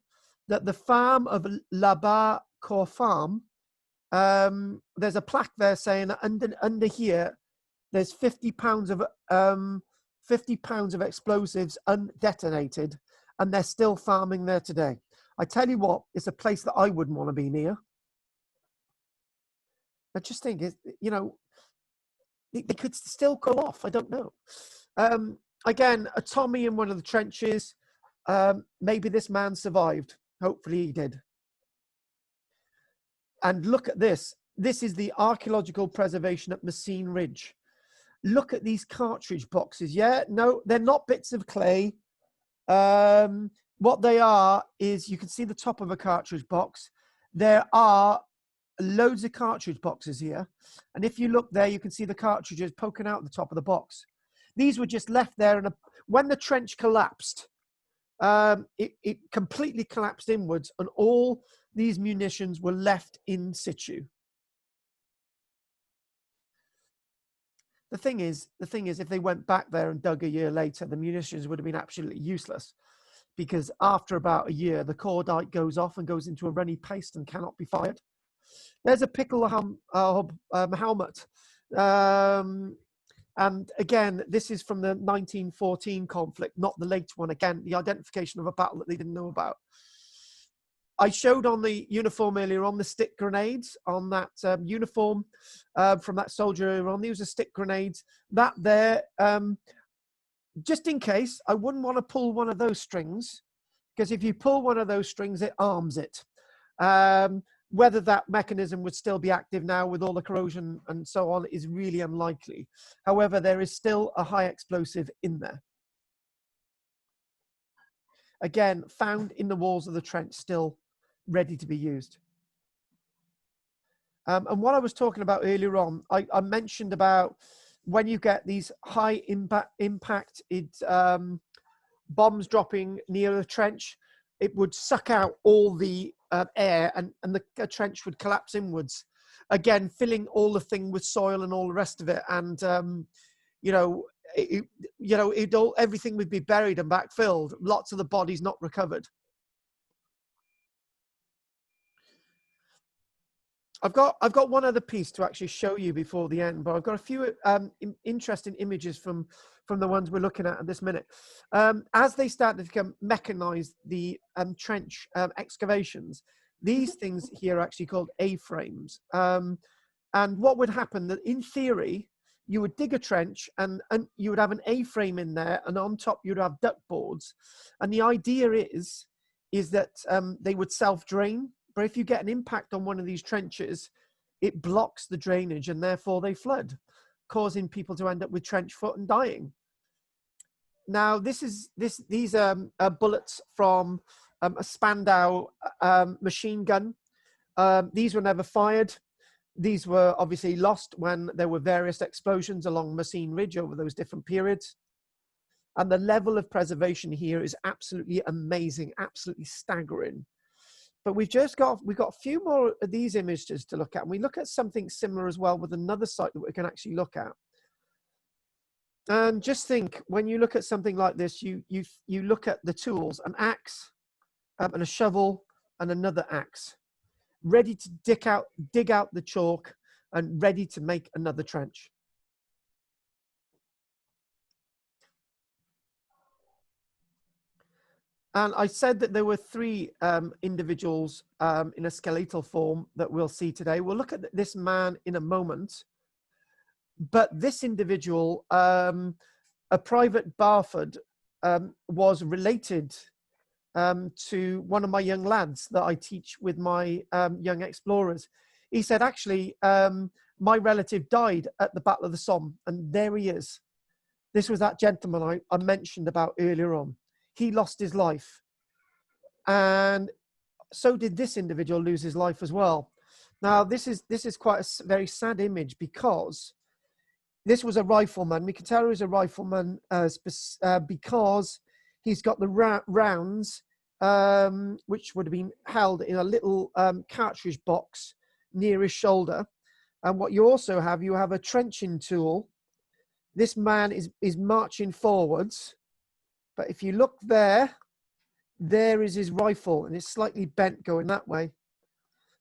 that the farm of Labat-Cour Farm, there's a plaque there saying that under here, there's 50 pounds of explosives undetonated, and they're still farming there today. I tell you what, it's a place that I wouldn't want to be near. I just think, they could still go off. I don't know. Again, a Tommy in one of the trenches. Maybe this man survived. Hopefully he did. And look at this. This is the archaeological preservation at Messines Ridge. Look at these cartridge boxes. Yeah, no, they're not bits of clay. What they are is, you can see the top of a cartridge box. There are loads of cartridge boxes here. And if you look there, you can see the cartridges poking out the top of the box. These were just left there. And when the trench collapsed, it completely collapsed inwards, and all these munitions were left in situ. The thing is, if they went back there and dug a year later, the munitions would have been absolutely useless, because after about a year, the cordite goes off and goes into a runny paste and cannot be fired. There's a pickle helmet. And again, this is from the 1914 conflict, not the late one. Again, the identification of a battle that they didn't know about. I showed on the uniform earlier on the stick grenades on that uniform from that soldier earlier on. These are stick grenades. That there, just in case, I wouldn't want to pull one of those strings, because if you pull one of those strings, it arms it. Whether that mechanism would still be active now with all the corrosion and so on is really unlikely. However, there is still a high explosive in there. Again, found in the walls of the trench, still ready to be used. And what I was talking about earlier on, I mentioned about when you get these high impact bombs dropping near a trench, it would suck out all the air, and the trench would collapse inwards, again filling all the thing with soil and all the rest of it. And everything would be buried and backfilled. Lots of the bodies not recovered. I've got one other piece to actually show you before the end, but I've got a few interesting images from the ones we're looking at this minute. As they started to become mechanized, the trench excavations, these things here are actually called A-frames. And what would happen, that in theory, you would dig a trench and you would have an A-frame in there, and on top you'd have duct boards. And the idea is that they would self-drain. But if you get an impact on one of these trenches, it blocks the drainage and therefore they flood, causing people to end up with trench foot and dying. Now, these are bullets from a Spandau machine gun. These were never fired. These were obviously lost when there were various explosions along Messines Ridge over those different periods. And the level of preservation here is absolutely amazing, absolutely staggering. But we've got a few more of these images to look at. And we look at something similar as well with another site that we can actually look at. And just think, when you look at something like this, you look at the tools, an axe and a shovel and another axe, ready to dig out the chalk and ready to make another trench. And I said that there were 3 individuals in a skeletal form that we'll see today. We'll look at this man in a moment. But this individual, a Private Barford, was related to one of my young lads that I teach with my young explorers. He said, actually, my relative died at the Battle of the Somme, and there he is. This was that gentleman I mentioned about earlier on. He lost his life, and so did this individual lose his life as well. Now, this is quite a very sad image, because this was a rifleman. We can tell he was a rifleman because he's got the rounds, which would have been held in a little cartridge box near his shoulder. And what you also have, you have a trenching tool. This man is marching forwards, but if you look there is his rifle, and it's slightly bent going that way.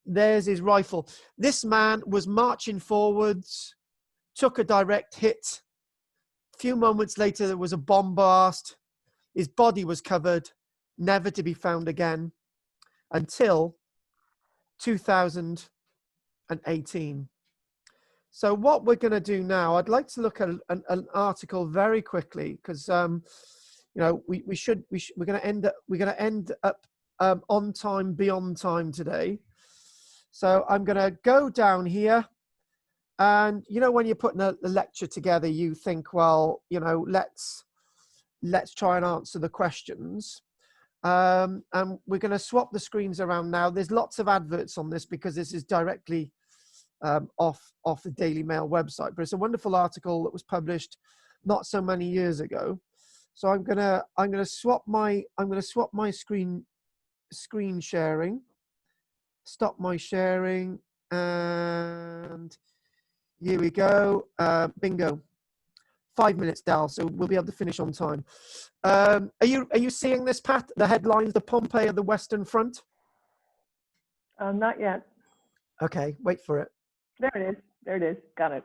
There's his rifle. This man was marching forwards, took a direct hit. A few moments later, there was a bomb blast. His body was covered, never to be found again until 2018. So what we're going to do now, I'd like to look at an article very quickly, because you know, we're going to end up on time, beyond time today. So I'm going to go down here, and you know, when you're putting a lecture together, you think, well, you know, let's try and answer the questions. And we're going to swap the screens around now. There's lots of adverts on this because this is directly off the Daily Mail website, but it's a wonderful article that was published not so many years ago. So I'm gonna swap my screen sharing, stop my sharing, and here we go. Bingo. 5 minutes, Dal, so we'll be able to finish on time. Are you seeing this, Pat? The headlines: the Pompeii of the Western Front. Not yet. Okay, wait for it. There it is. There it is. Got it.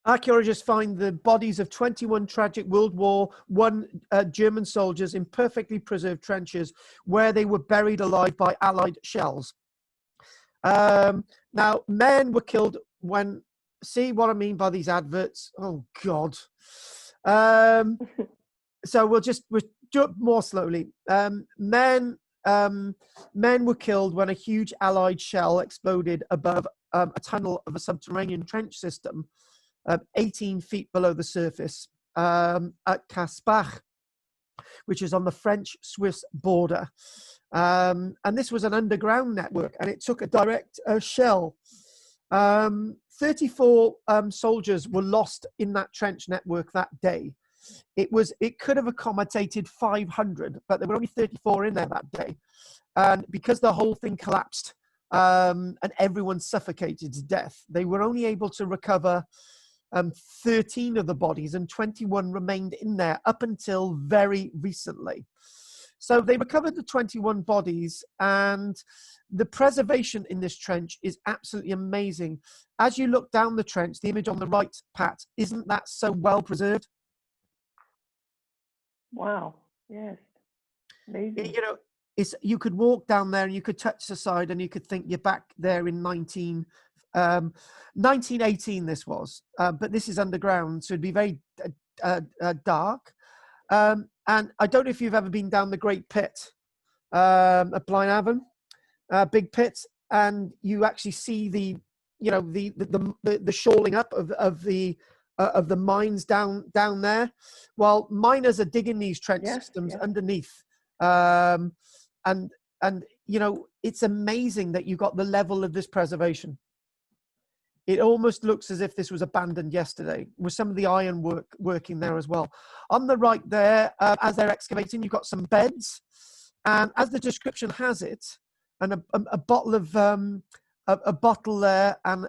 Archaeologists find the bodies of 21 tragic World War I German soldiers in perfectly preserved trenches where they were buried alive by Allied shells. Now, men were killed when... See what I mean by these adverts? Oh, God. So we'll do it more slowly. Men were killed when a huge Allied shell exploded above a tunnel of a subterranean trench system 18 feet below the surface at Kaspach, which is on the French-Swiss border. And this was an underground network, and it took a direct shell. 34 soldiers were lost in that trench network that day. It could have accommodated 500, but there were only 34 in there that day. And because the whole thing collapsed and everyone suffocated to death, they were only able to recover 13 of the bodies, and 21 remained in there up until very recently. So they recovered the 21 bodies, and the preservation in this trench is absolutely amazing. As you look down the trench, the image on the right, Pat, isn't that so well preserved? Wow. Yes. Amazing. You know, you could walk down there and you could touch the side and you could think you're back there in 1918 this was, but this is underground, so it'd be very dark. And I don't know if you've ever been down the Great Pit at Blaenavon, big pit, and you actually see the shoaling up of the mines down there. Well, miners are digging these trench systems underneath, and you know, it's amazing that you got the level of this preservation. It almost looks as if this was abandoned yesterday, with some of the iron working there as well. On the right there, as they're excavating, you've got some beds, and as the description has it, and a bottle of a bottle there, and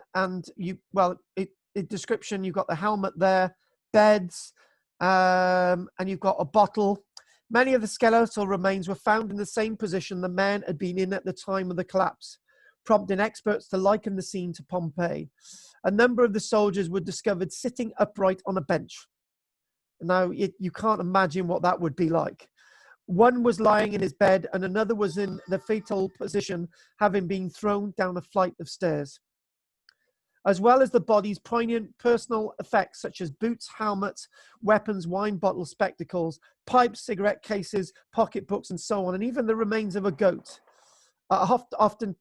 description, you've got the helmet there, beds, and you've got a bottle. Many of the skeletal remains were found in the same position the men had been in at the time of the collapse, prompting experts to liken the scene to Pompeii. A number of the soldiers were discovered sitting upright on a bench. Now, you can't imagine what that would be like. One was lying in his bed, and another was in the fetal position, having been thrown down a flight of stairs. As well as the body's poignant personal effects, such as boots, helmets, weapons, wine bottles, spectacles, pipes, cigarette cases, pocketbooks, and so on, and even the remains of a goat, often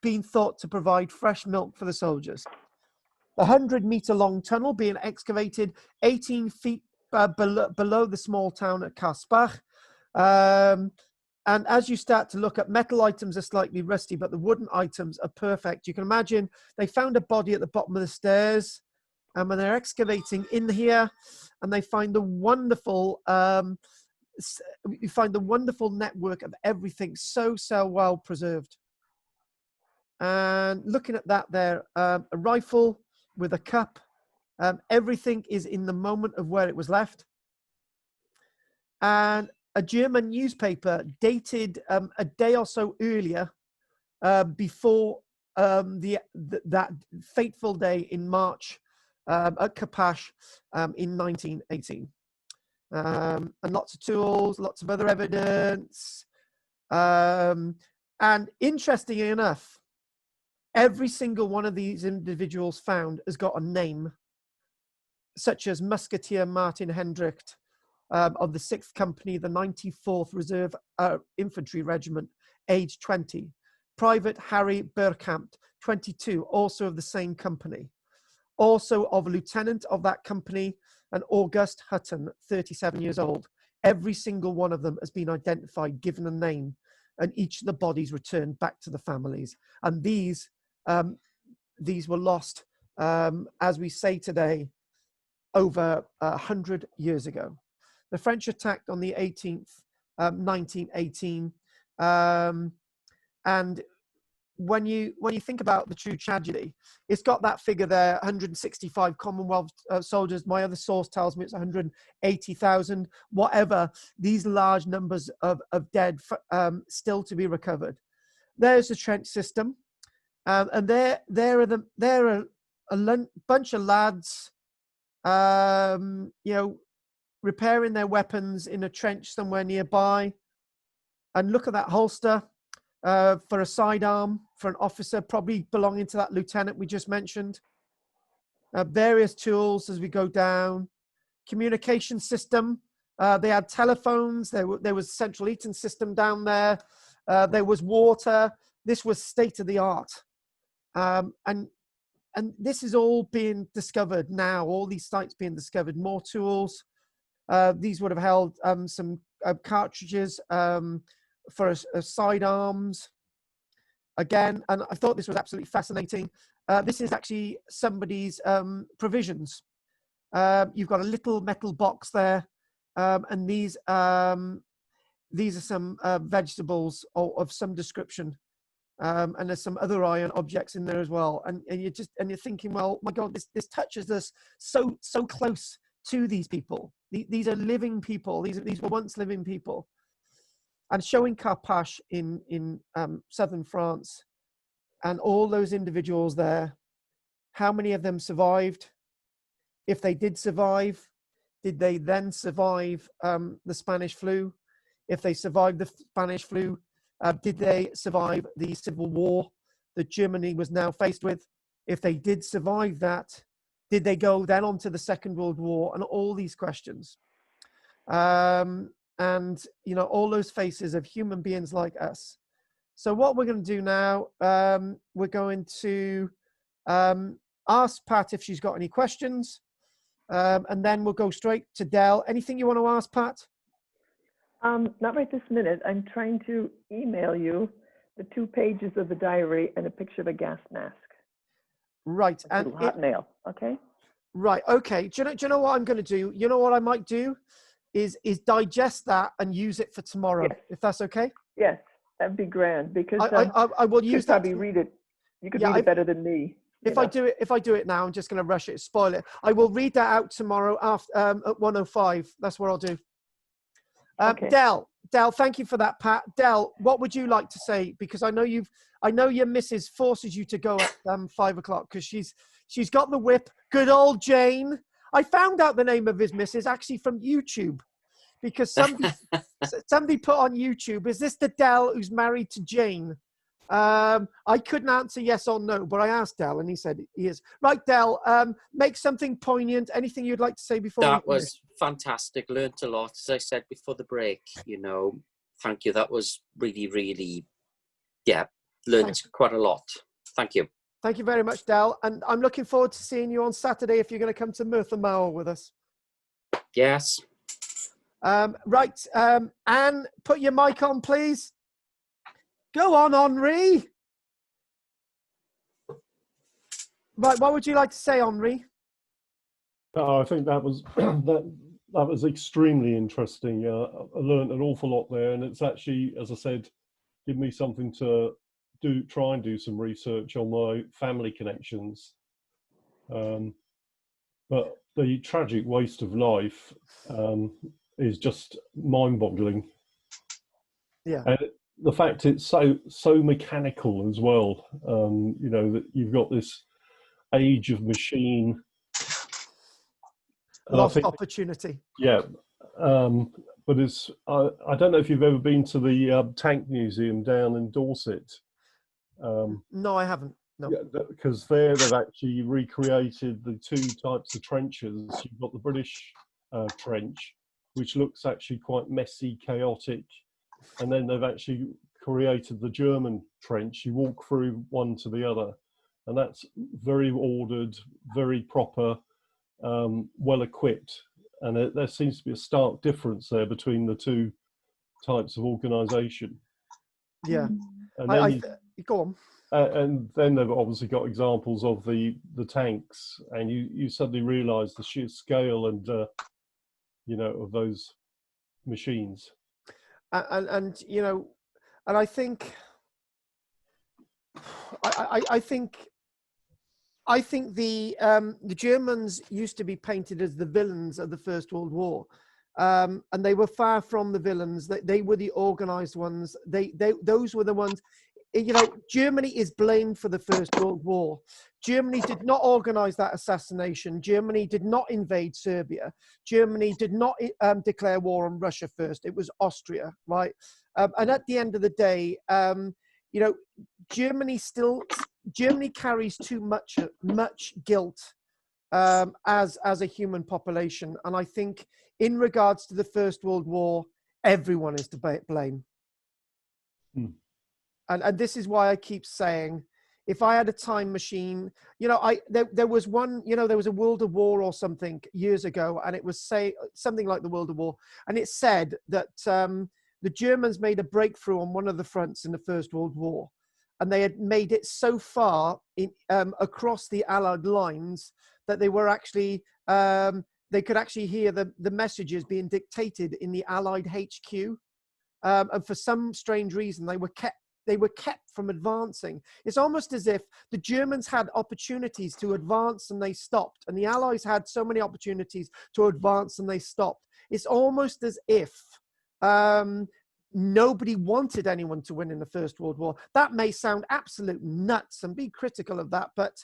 being thought to provide fresh milk for the soldiers. The 100-meter long tunnel being excavated 18 feet below the small town at Kaspach. And as you start to look at, metal items are slightly rusty, but the wooden items are perfect. You can imagine they found a body at the bottom of the stairs, and when they're excavating in here, and they find the wonderful, you find the wonderful network of everything so well preserved. And looking at that there, a rifle with a cup, everything is in the moment of where it was left. And a German newspaper dated a day or so earlier, before that fateful day in March at Kapash in 1918. And lots of tools, lots of other evidence. And interestingly enough, every single one of these individuals found has got a name, such as Musketeer Martin Hendricht, of the 6th Company, the 94th Reserve Infantry Regiment, age 20. Private Harry Burkamp, 22, also of the same company. Also of a lieutenant of that company, and August Hutton, 37 years old. Every single one of them has been identified, given a name, and each of the bodies returned back to the families. And these were lost, as we say today, over 100 years ago. The French attacked on the 18th, 1918. And when you think about the true tragedy, it's got that figure there, 165 Commonwealth soldiers. My other source tells me it's 180,000, whatever. These large numbers of dead still to be recovered. There's the trench system. And there are a bunch of lads, you know, repairing their weapons in a trench somewhere nearby. And look at that holster for a sidearm for an officer, probably belonging to that lieutenant we just mentioned. Various tools as we go down. Communication system. They had telephones. There was a central heating system down there. There was water. This was state of the art. And this is all being discovered now. All these sites being discovered. More tools. These would have held some cartridges for sidearms. Again, and I thought this was absolutely fascinating. This is actually somebody's provisions. You've got a little metal box there, and these are some vegetables of some description, and there's some other iron objects in there as well. And you're thinking, well, my God, this touches us so close to these people. These are living people. These were once living people. And showing Karpash in southern France, and all those individuals there, how many of them survived? If they did survive, did they then survive the Spanish flu? If they survived the Spanish flu, did they survive the civil war that Germany was now faced with? If they did survive that, did they go then on to the Second World War? And all these questions. And, you know, all those faces of human beings like us. So what we're going to do now, we're going to ask Pat if she's got any questions, and then we'll go straight to Del. Anything you want to ask, Pat? Not right this minute. I'm trying to email you the 2 pages of the diary and a picture of a gas mask. Right. And hotmail, okay? Right, okay. Do you know what I'm going to do? You know what I might do? Is digest that and use it for tomorrow, yes. If that's okay. Yes, that'd be grand, because I will use that. Probably read it. You could read it better than me. If I do it now, I'm just going to rush it, spoil it. I will read that out tomorrow after at 1:05. That's what I'll do. Okay. Del, thank you for that, Pat. Del, what would you like to say? Because I know your missus forces you to go at 5 o'clock because she's got the whip. Good old Jane. I found out the name of his missus actually from YouTube, because somebody put on YouTube, is this the Del who's married to Jane? I couldn't answer yes or no, but I asked Del and he said he is. Right, Del, make something poignant. Anything you'd like to say before? That was fantastic. Learned a lot. As I said before the break, you know, thank you. That was really, really, yeah, learned quite a lot. Thank you. Thank you very much, Del. And I'm looking forward to seeing you on Saturday if you're going to come to Merthyr Mawr with us. Yes. Right. Anne, put your mic on, please. Go on, Henri. Right. What would you like to say, Henri? I think that was that was extremely interesting. I learned an awful lot there, and it's actually, as I said, given me something to try and do some research on my family connections. But the tragic waste of life is just mind-boggling. Yeah. And the fact it's so mechanical as well. You know, that you've got this age of machine. Lost opportunity. Yeah. But it's I don't know if you've ever been to the Tank Museum down in Dorset. No, I haven't. No. Yeah, because there they've actually recreated the two types of trenches. You've got the British trench, which looks actually quite messy, chaotic, and then they've actually created the German trench. You walk through one to the other, and that's very ordered, very proper, well equipped. And there seems to be a stark difference there between the two types of organisation. Yeah. And then go on. And then they've obviously got examples of the tanks, and you suddenly realise the sheer scale and you know, of those machines. And you know, and I think I think the Germans used to be painted as the villains of the First World War, and they were far from the villains. They were the organised ones. Those were the ones. You know, Germany is blamed for the First World War. Germany did not organize that assassination. Germany did not invade Serbia. Germany did not declare war on Russia first. It was Austria, right? And at the end of the day, you know, Germany carries too much guilt as a human population. And I think in regards to the First World War, everyone is to blame. And this is why I keep saying, if I had a time machine, you know, there was one, you know, there was a World of War or something years ago, and it was something like the World of War, and it said that the Germans made a breakthrough on one of the fronts in the First World War, and they had made it so far across the Allied lines that they were actually they could actually hear the messages being dictated in the Allied HQ, and for some strange reason they were kept from advancing. It's almost as if the Germans had opportunities to advance and they stopped, and the Allies had so many opportunities to advance and they stopped. It's almost as if nobody wanted anyone to win in the First World War. That may sound absolute nuts, and be critical of that, but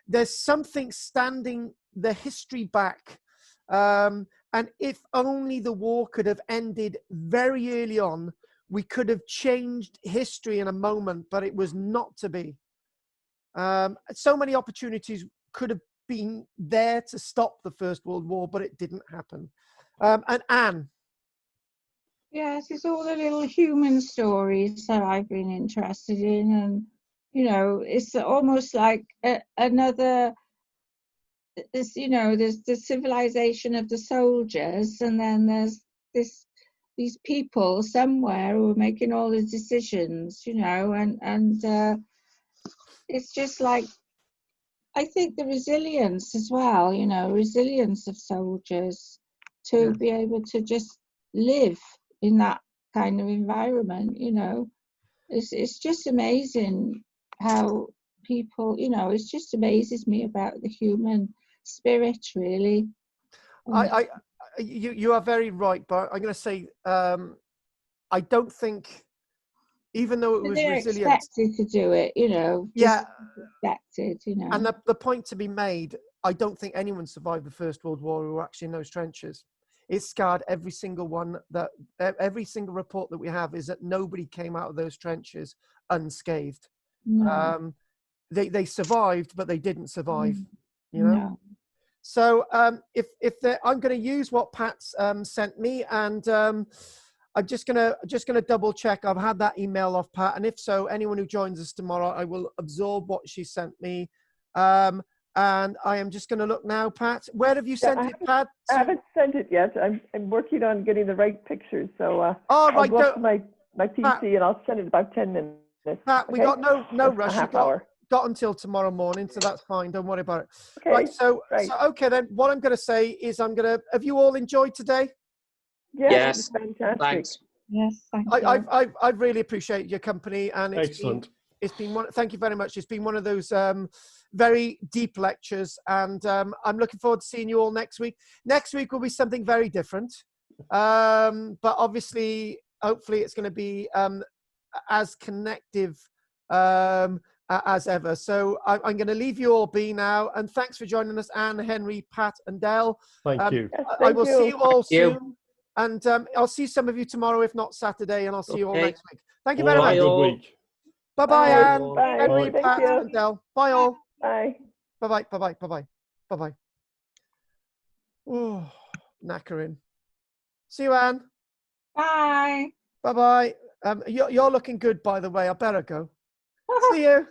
there's something standing the history back. And if only the war could have ended very early on, we could have changed history in a moment, but it was not to be. So many opportunities could have been there to stop the First World War, but it didn't happen. And Anne? Yes, it's all the little human stories that I've been interested in. And, you know, it's almost like another, you know, there's the civilization of the soldiers, and then there's these people somewhere who are making all the decisions, you know, and it's just like, I think the resilience as well, you know, resilience of soldiers to be able to just live in that kind of environment, you know, it's just amazing how people, you know, it just amazes me about the human spirit, really. You are very right, but I'm going to say I don't think, even though it was they're resilient, expected to do it, you know. Yeah, expected, you know. And the point to be made, I don't think anyone survived the First World War who were actually in those trenches. It scarred every single one. Every single report that we have is that nobody came out of those trenches unscathed. No. They survived, but they didn't survive. You know. No. So I'm going to use what Pat's sent me, and I'm just gonna double check. I've had that email off Pat, and if so, anyone who joins us tomorrow, I will absorb what she sent me. And I am just going to look now, Pat. Where have you sent it, Pat? I haven't sent it yet. I'm working on getting the right pictures. So I'll go up to my PC Pat, and I'll send it in about 10 minutes. Pat, we got no rush. A half hour. Got until tomorrow morning, so that's fine. Don't worry about it. Okay, right. So okay then. What I'm going to say is, have you all enjoyed today? Yes. Fantastic. Thanks. Yes, thank you. I've really appreciated your company, and excellent. It's been one. Thank you very much. It's been one of those very deep lectures, and I'm looking forward to seeing you all next week. Next week will be something very different, but obviously, hopefully, it's going to be as connective as ever. So I'm going to leave you all be now, and thanks for joining us, Anne, Henry, Pat, and Del. Thank you. Yes, I will see you all soon. You. And I'll see some of you tomorrow, if not Saturday, and I'll see you all next week. Thank you very much. Good week. Bye-bye, Anne. Bye. Henry, Thank Pat, you. and Del. Bye, all. Bye. Bye-bye, bye-bye, bye-bye, bye-bye. Oh, knackering. See you, Anne. Bye. Bye-bye. You're looking good, by the way. I better go. See you.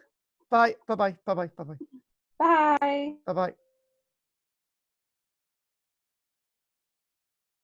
Bye, bye-bye, bye-bye, bye-bye. Bye. Bye-bye.